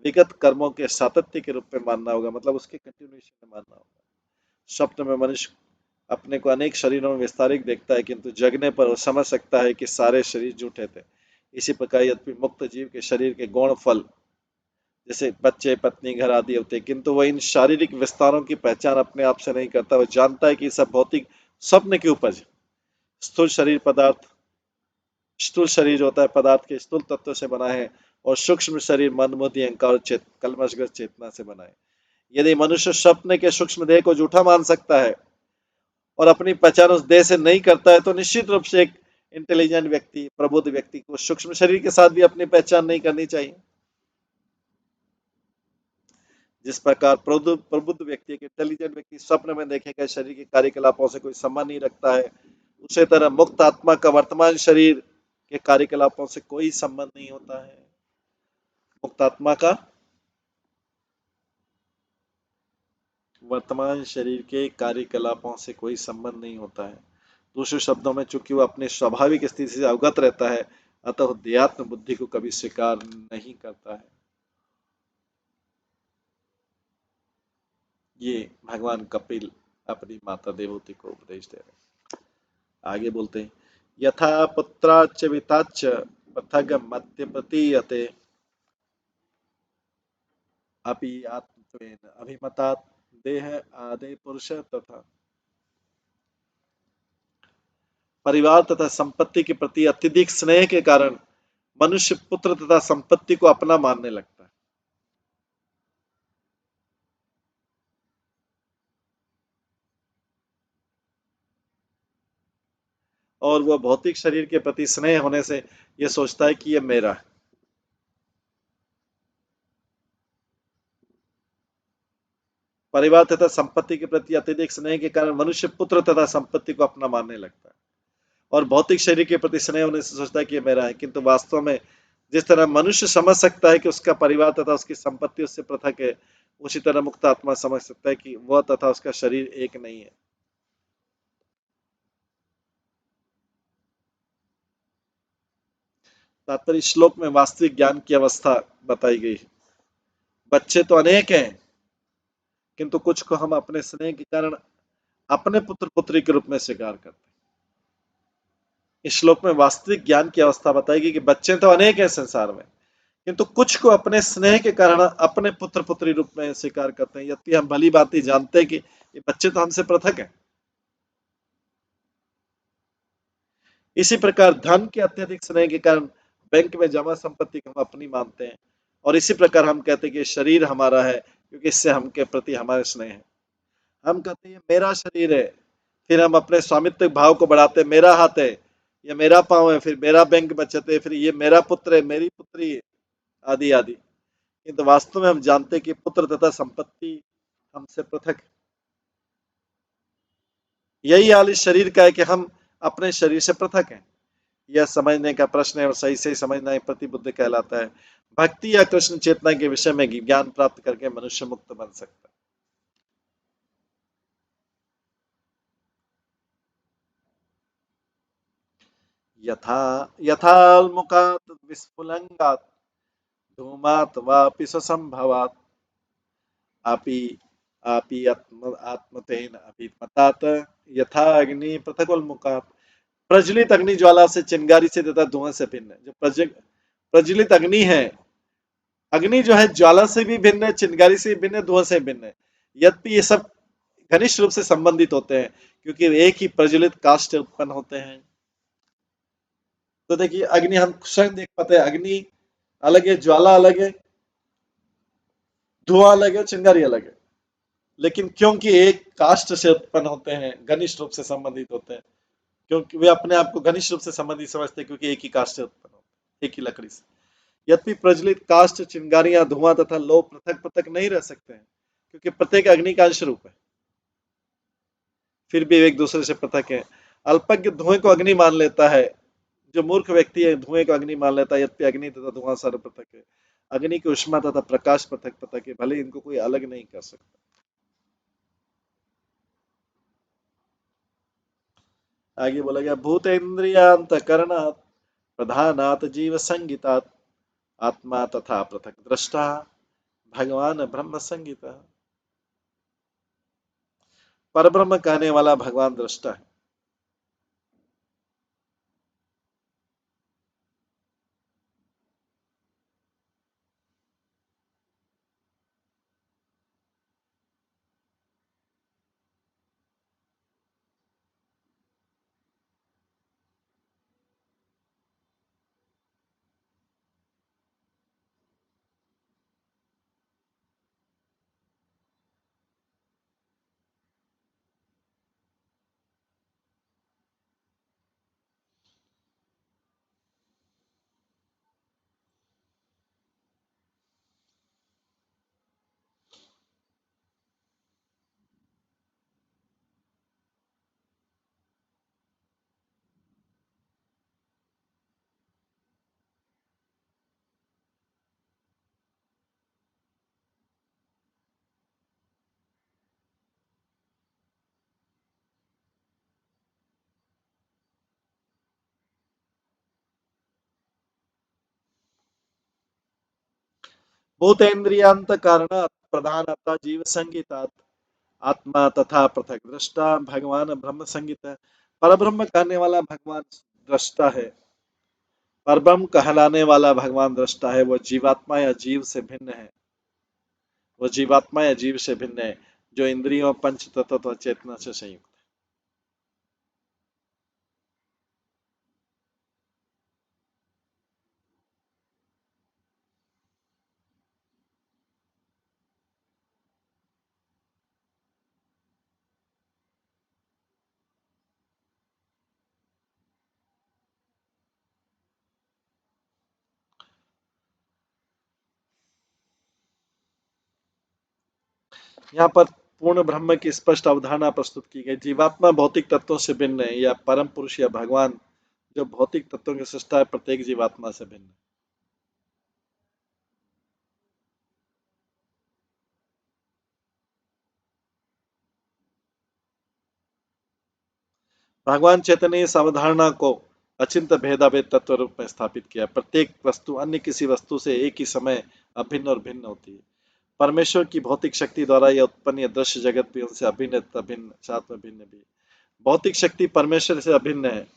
Speaker 1: विगत कर्मों के सातत्य के रूप में मानना होगा, मतलब उसके कंटिन्यूएशन में मानना होगा। स्वप्न में मनुष्य अपने को अनेक शरीरों में विस्तारित देखता है, किंतु जगने पर वो समझ सकता है कि सारे शरीर झूठे थे। इसी प्रकार यद्यपि मुक्त जीव के शरीर के गौण फल जैसे बच्चे, पत्नी, घर आदि होते हैं, किंतु वह इन शारीरिक विस्तारों की पहचान अपने आप से नहीं करता। वह जानता है कि सब भौतिक स्वप्न की उपज। स्थूल शरीर पदार्थ, स्थूल शरीर होता है पदार्थ के स्थूल तत्व से बना है, और सूक्ष्म शरीर मन, बुद्धि, अहंकार, कलमशग्रस्त चेतना से बना है। यदि मनुष्य स्वप्न के सूक्ष्म देह को झूठा मान सकता है और अपनी पहचान उस देह से नहीं करता है, तो निश्चित रूप से एक इंटेलिजेंट व्यक्ति, प्रबुद्ध व्यक्ति को सूक्ष्म शरीर के साथ भी अपनी पहचान नहीं करनी चाहिए। जिस प्रकार प्रबुद्ध व्यक्ति, एक इंटेलिजेंट व्यक्ति स्वप्न में देखे गए शरीर के कार्यकलापों से कोई संबंध नहीं रखता है, उसी तरह मुक्त आत्मा का वर्तमान शरीर के कार्यकलापों से कोई संबंध नहीं होता है। मुक्त आत्मा का वर्तमान शरीर के कार्यकलापों से कोई संबंध नहीं होता है। दूसरे शब्दों में, चूंकि वह अपनी स्वाभाविक स्थिति से अवगत रहता है, अतः देहात्म बुद्धि को कभी स्वीकार नहीं करता है। ये भगवान कपिल अपनी माता देवहूति को उपदेश दे रहे हैं। आगे बोलते हैं, यथा पुत्राच विताच पथग मध्य प्रतीयते अपि आत्मत्वेन अभिमतात् देह आदि पुरुष तथा। परिवार तथा संपत्ति के प्रति अत्यधिक स्नेह के कारण मनुष्य पुत्र तथा संपत्ति को अपना मानने लगता है। और वह भौतिक शरीर के प्रति स्नेह होने से यह सोचता है कि यह मेरा है। परिवार तथा संपत्ति के प्रति अत्यधिक स्नेह के कारण मनुष्य पुत्र तथा संपत्ति को अपना मानने लगता है, और भौतिक शरीर के प्रति स्नेह होने से सोचता है कि यह मेरा है। किंतु वास्तव में जिस तरह मनुष्य समझ सकता है कि उसका परिवार तथा उसकी संपत्ति उससे पृथक है, उसी तरह मुक्त आत्मा समझ सकता है कि वह तथा उसका शरीर एक नहीं है। तात्पर्य श्लोक में वास्तविक ज्ञान की अवस्था बताई गई है। बच्चे तो अनेक हैं, किंतु कुछ को हम अपने स्नेह के कारण अपने पुत्र पुत्री के रूप में स्वीकार करते हैं। इस श्लोक में वास्तविक ज्ञान की अवस्था बताएगी कि बच्चे तो अनेक हैं संसार में, किंतु कुछ को अपने स्नेह के कारण अपने पुत्र पुत्री रूप में स्वीकार करते हैं, यद्यपि हम भली भांति जानते हैं कि ये बच्चे तो हमसे पृथक हैं। इसी प्रकार धन के अत्यधिक स्नेह के कारण बैंक में जमा संपत्ति को हम अपनी मानते हैं, और इसी प्रकार हम कहते हैं कि शरीर हमारा है क्योंकि इससे हमके प्रति हमारे स्नेह है। हम कहते हैं मेरा शरीर है, फिर हम अपने स्वामित्व भाव को बढ़ाते हैं, मेरा हाथ है, ये मेरा पाँव है, फिर मेरा बैंक बचत है, फिर ये मेरा पुत्र है, मेरी पुत्री है, आदि आदि। किंतु वास्तव में हम जानते हैं कि पुत्र तथा संपत्ति हमसे पृथक है। यही हाल इस शरीर का है कि हम अपने शरीर से पृथक हैं। यह समझने का प्रश्न है और सही सही समझना ही प्रतिबुद्धि कहलाता है। भक्ति या कृष्ण चेतना के विषय में ज्ञान प्राप्त करके मनुष्य मुक्त बन सकता है। यथा यथाल्मुकात् विस्फुलंगात् धूमात् वापि स्वसंभवात् अपि अपि आत्मतेन अभिमतात् यथा अग्नि पृथकोल्मुकात्। प्रज्वलित अग्नि ज्वाला से, चिंगारी से तथा धुआं से भिन्न है। जो प्रज्वलित अग्नि है, अग्नि जो है ज्वाला से भी भिन्न है, चिंगारी से भी भिन्न है, धुआं से भी भिन्न है। यद्यपि ये सब घनिष्ठ रूप से संबंधित होते हैं क्योंकि एक ही प्रज्वलित काष्ठ उत्पन्न होते हैं। तो देखिए अग्नि हम स्वयं देख पाते हैं, अग्नि अलग है, ज्वाला अलग है, धुआं अलग है, चिंगारी अलग है। लेकिन क्योंकि एक काष्ठ से उत्पन्न होते हैं, घनिष्ठ रूप से संबंधित होते हैं, क्योंकि वे अपने आप को घनिष्ठ रूप से संबंधित समझते हैं क्योंकि एक ही काष्ठ से उत्पन्न होते हैं, एक ही लकड़ी से। यद्यपि प्रज्वलित काष्ठ, चिंगारियां, धुआं तथा लौ पृथक पृथक नहीं रह सकते हैं क्योंकि प्रत्येक अग्नि का अंश रूप है, फिर भी एक दूसरे से पृथक है। अल्पज्ञ धुएं को अग्नि मान लेता है, जो मूर्ख व्यक्ति है धुएं को अग्नि मान लेता है। यद्यपि अग्नि तथा धुआं सर्व पृथक है। अग्नि की उष्मा तथा प्रकाश पृथक पृथक है, भले इनको कोई अलग नहीं कर सकता। आगे बोला गया भूतेन्द्रियांतकरणात् प्रधानात् जीव संगितात् आत्मा तथा पृथक दृष्टा भगवान ब्रह्म संगीता। परब्रह्म कहने वाला भगवान दृष्टा है। भूतेन्द्रियांत कारणात् प्रधानता जीव संगीतात आत्मा तथा पृथक दृष्टा भगवान ब्रह्म संगीत है। परब्रह्म कहने वाला भगवान दृष्टा है। परब्रह्म कहलाने वाला भगवान दृष्टा है। वो जीवात्मा या जीव से भिन्न है। वो जीवात्मा या जीव से भिन्न है जो इंद्रियों, पंच तत्व चेतना से संयुक्त है। यहाँ पर पूर्ण ब्रह्म की स्पष्ट अवधारणा प्रस्तुत की गई। जीवात्मा भौतिक तत्वों से भिन्न है, या परम पुरुष या भगवान जो भौतिक तत्वों की सृष्टा है, प्रत्येक जीवात्मा से भिन्न है। भगवान चैतन्य ने इस अवधारणा को अचिंत भेदाभेद तत्व रूप में स्थापित किया। प्रत्येक वस्तु अन्य किसी वस्तु से एक ही समय अभिन्न और भिन्न होती है। परमेश्वर की भौतिक शक्ति द्वारा यह उत्पन्न दृश्य जगत भी उनसे अभिन्न तथा भिन्न, साथ में भिन्न भी। भौतिक शक्ति परमेश्वर से अभिन्न है।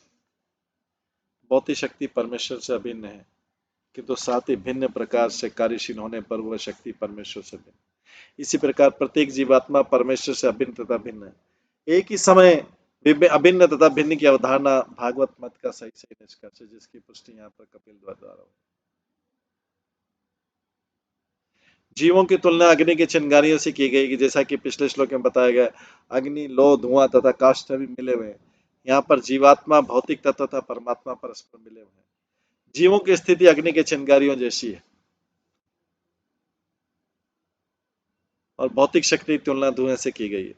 Speaker 1: भौतिक शक्ति परमेश्वर से अभिन्न है, किंतु साथ ही भिन्न प्रकार से कार्यशील होने पर वह शक्ति परमेश्वर से भिन्न। इसी प्रकार प्रत्येक जीवात्मा परमेश्वर से अभिन्न तथा भिन्न है। एक ही समय अभिन्न तथा भिन्न की अवधारणा भागवत मत का सही सही निष्कर्ष है, जिसकी पुष्टि यहाँ पर कपिल द्वारा। जीवों की तुलना अग्नि की चिंगारियों से की गई कि जैसा कि पिछले श्लोक में बताया गया, अग्नि, लौ, धुआं तथा काष्ठ भी मिले हुए हैं। यहाँ पर जीवात्मा, भौतिक तत्व तथा परमात्मा परस्पर मिले हुए हैं। जीवों की स्थिति अग्नि के चिंगारियों जैसी है और भौतिक शक्ति की तुलना धुएं से की गई है।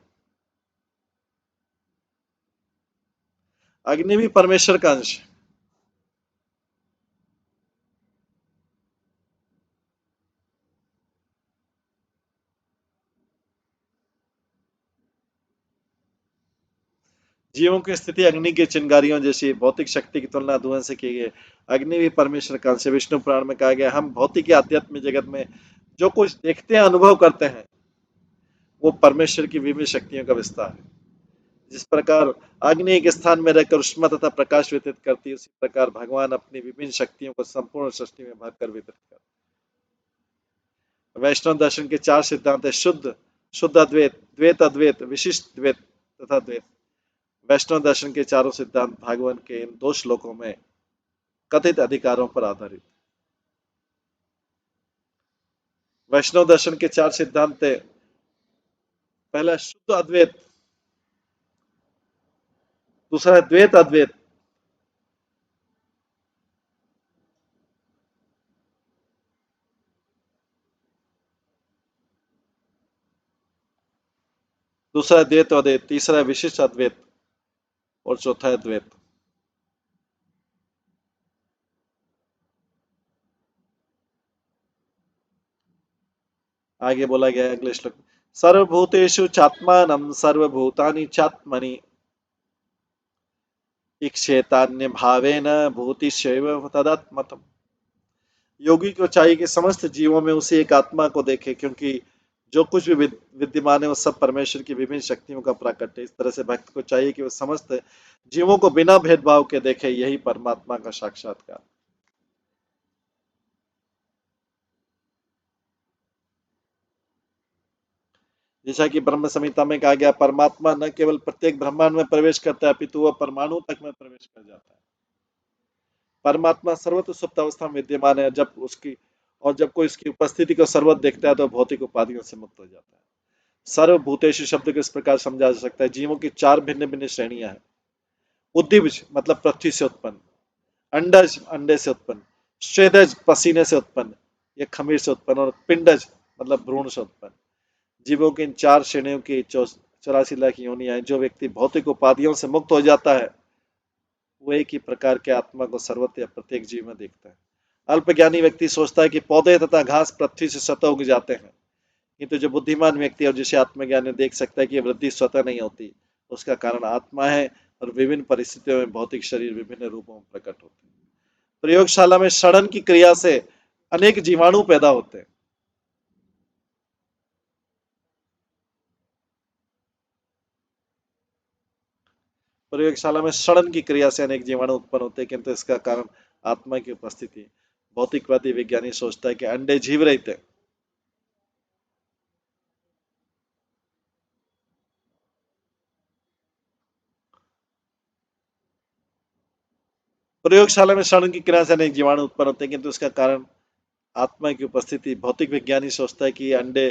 Speaker 1: अग्नि भी परमेश्वर का अंश है। जीवों की स्थिति अग्नि की चिंगारियों जैसी, भौतिक शक्ति की तुलना धुएं से की गई। अग्नि भी परमेश्वर का अंश है। विष्णु पुराण में कहा गया, हम भौतिक या आध्यात्मिक जगत में जो कुछ देखते हैं, अनुभव करते हैं, वो परमेश्वर की विभिन्न शक्तियों का विस्तार है। जिस प्रकार अग्नि एक स्थान में रहकर उष्मा तथा प्रकाश वितरित करती है, उसी प्रकार भगवान अपनी विभिन्न शक्तियों को संपूर्ण सृष्टि में भरकर वितरित करते हैं। वैष्णव दर्शन के चार सिद्धांत है: शुद्ध, शुद्ध अद्वैत, द्वैत अद्वैत, विशिष्ट द्वैत तथा द्वैत। वैष्णव दर्शन के चारों सिद्धांत भागवत के इन 2 श्लोकों में कथित अधिकारों पर आधारित। वैष्णव दर्शन के 4 सिद्धांत थे: पहला शुद्ध अद्वैत, दूसरा द्वैत अद्वैत, दूसरा द्वैत अद्वैत, तीसरा विशिष्ट अद्वैत और चौथा है द्वैत। आगे बोला गया है अगले श्लोक, सर्वभूतेषु चात्मानं सर्वभूतानि चात्मनि इक्षेतान्य भावेन भूतिष्यैव तदात्मतम्। योगी को चाहिए कि समस्त जीवों में उसी एक आत्मा को देखे, क्योंकि जो कुछ भी विद्यमान है वो सब परमेश्वर की विभिन्न शक्तियों का प्राकट्य है। इस तरह से भक्त को चाहिए कि वो समस्त जीवों को बिना भेदभाव के देखे, यही परमात्मा का साक्षात्कार। जैसा कि ब्रह्म संहिता में कहा गया, परमात्मा न केवल प्रत्येक ब्रह्मांड में प्रवेश करता है, अपितु वह परमाणु तक में प्रवेश कर जाता है। परमात्मा सर्वत्र सुप्त अवस्था में विद्यमान है, जब कोई उसकी उपस्थिति को सर्वत्र देखता है तो भौतिक उपाधियों से मुक्त हो जाता है। सर्वभूतेषु शब्द को इस प्रकार समझा जा सकता है, जीवों की 4 भिन्न भिन्न श्रेणियां हैं। उद्दीबज मतलब पृथ्वी से उत्पन्न, अंडज अंडे से उत्पन्न, स्वेदज पसीने से उत्पन्न या खमीर से उत्पन्न, और पिंडज मतलब भ्रूण से उत्पन्न। जीवों की इन 4 श्रेणियों की 84 लाख योनियां हैं। जो व्यक्ति भौतिक उपाधियों से मुक्त हो जाता है, वो एक ही प्रकार के आत्मा को सर्वत्र या प्रत्येक जीव में देखता है। अल्पज्ञानी व्यक्ति सोचता है कि पौधे तथा घास पृथ्वी से स्वतः उग जाते हैं, किंतु जो बुद्धिमान व्यक्ति और जिसे आत्मज्ञानी देख सकता है कि वृद्धि स्वतः नहीं होती, उसका कारण आत्मा है और विभिन्न परिस्थितियों में भौतिक शरीर विभिन्न रूपों में प्रकट होते हैं। प्रयोगशाला में सड़न की क्रिया से अनेक जीवाणु पैदा होते हैं। प्रयोगशाला में सड़न की क्रिया से अनेक जीवाणु उत्पन्न होते हैं, किंतु इसका कारण आत्मा की उपस्थिति। भौतिकवादी विज्ञानी सोचता है कि अंडे जीव रहित है। प्रयोगशाला में सड़न की क्रिया से अनेक जीवाणु उत्पन्न होते हैं, किंतु इसका कारण आत्मा की उपस्थिति। भौतिक विज्ञानी सोचता है कि अंडे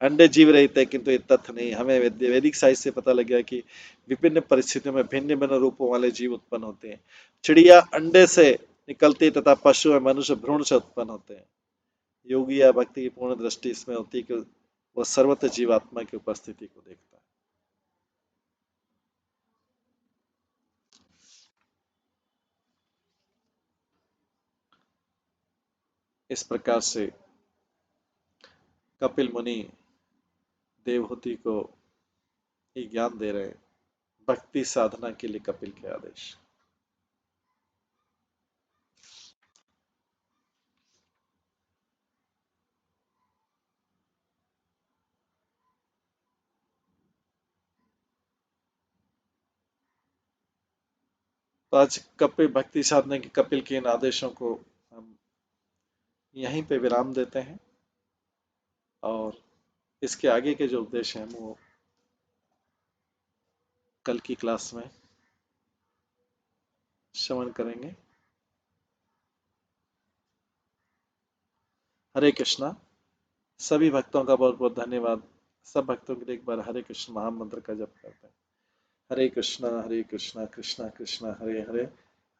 Speaker 1: अंडे जीव रहित है, किंतु ये तथ्य नहीं। हमें वैदिक साहित्य से पता लग गया कि विभिन्न परिस्थितियों में भिन्न भिन्न रूपों वाले जीव उत्पन्न होते हैं। चिड़िया अंडे से निकलती तथा पशु और मनुष्य भ्रूण से उत्पन्न होते हैं। योगी या भक्ति की पूर्ण दृष्टि इसमें होती है कि वह सर्वत्र जीवात्मा की उपस्थिति को देखता है। इस प्रकार से कपिल मुनि देवहूति को ये ज्ञान दे रहे हैं, भक्ति साधना के लिए कपिल के आदेश। तो आज कपिल भक्ति साधना के कपिल के इन आदेशों को हम यहीं पे विराम देते हैं, और इसके आगे के जो उपदेश हैं वो कल की क्लास में श्रवण करेंगे। हरे कृष्णा। सभी भक्तों का बहुत बहुत धन्यवाद। सब भक्तों के लिए एक बार हरे कृष्ण महामंत्र का जप करते हैं। हरे कृष्णा कृष्णा कृष्णा हरे हरे,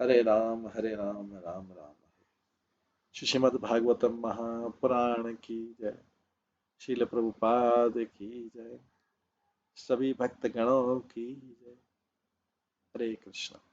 Speaker 1: हरे राम राम राम राम। श्रीमद् भागवतम महापुराण की जय। शील प्रभुपाद की जय। सभी भक्त गणों की जय। हरे कृष्णा।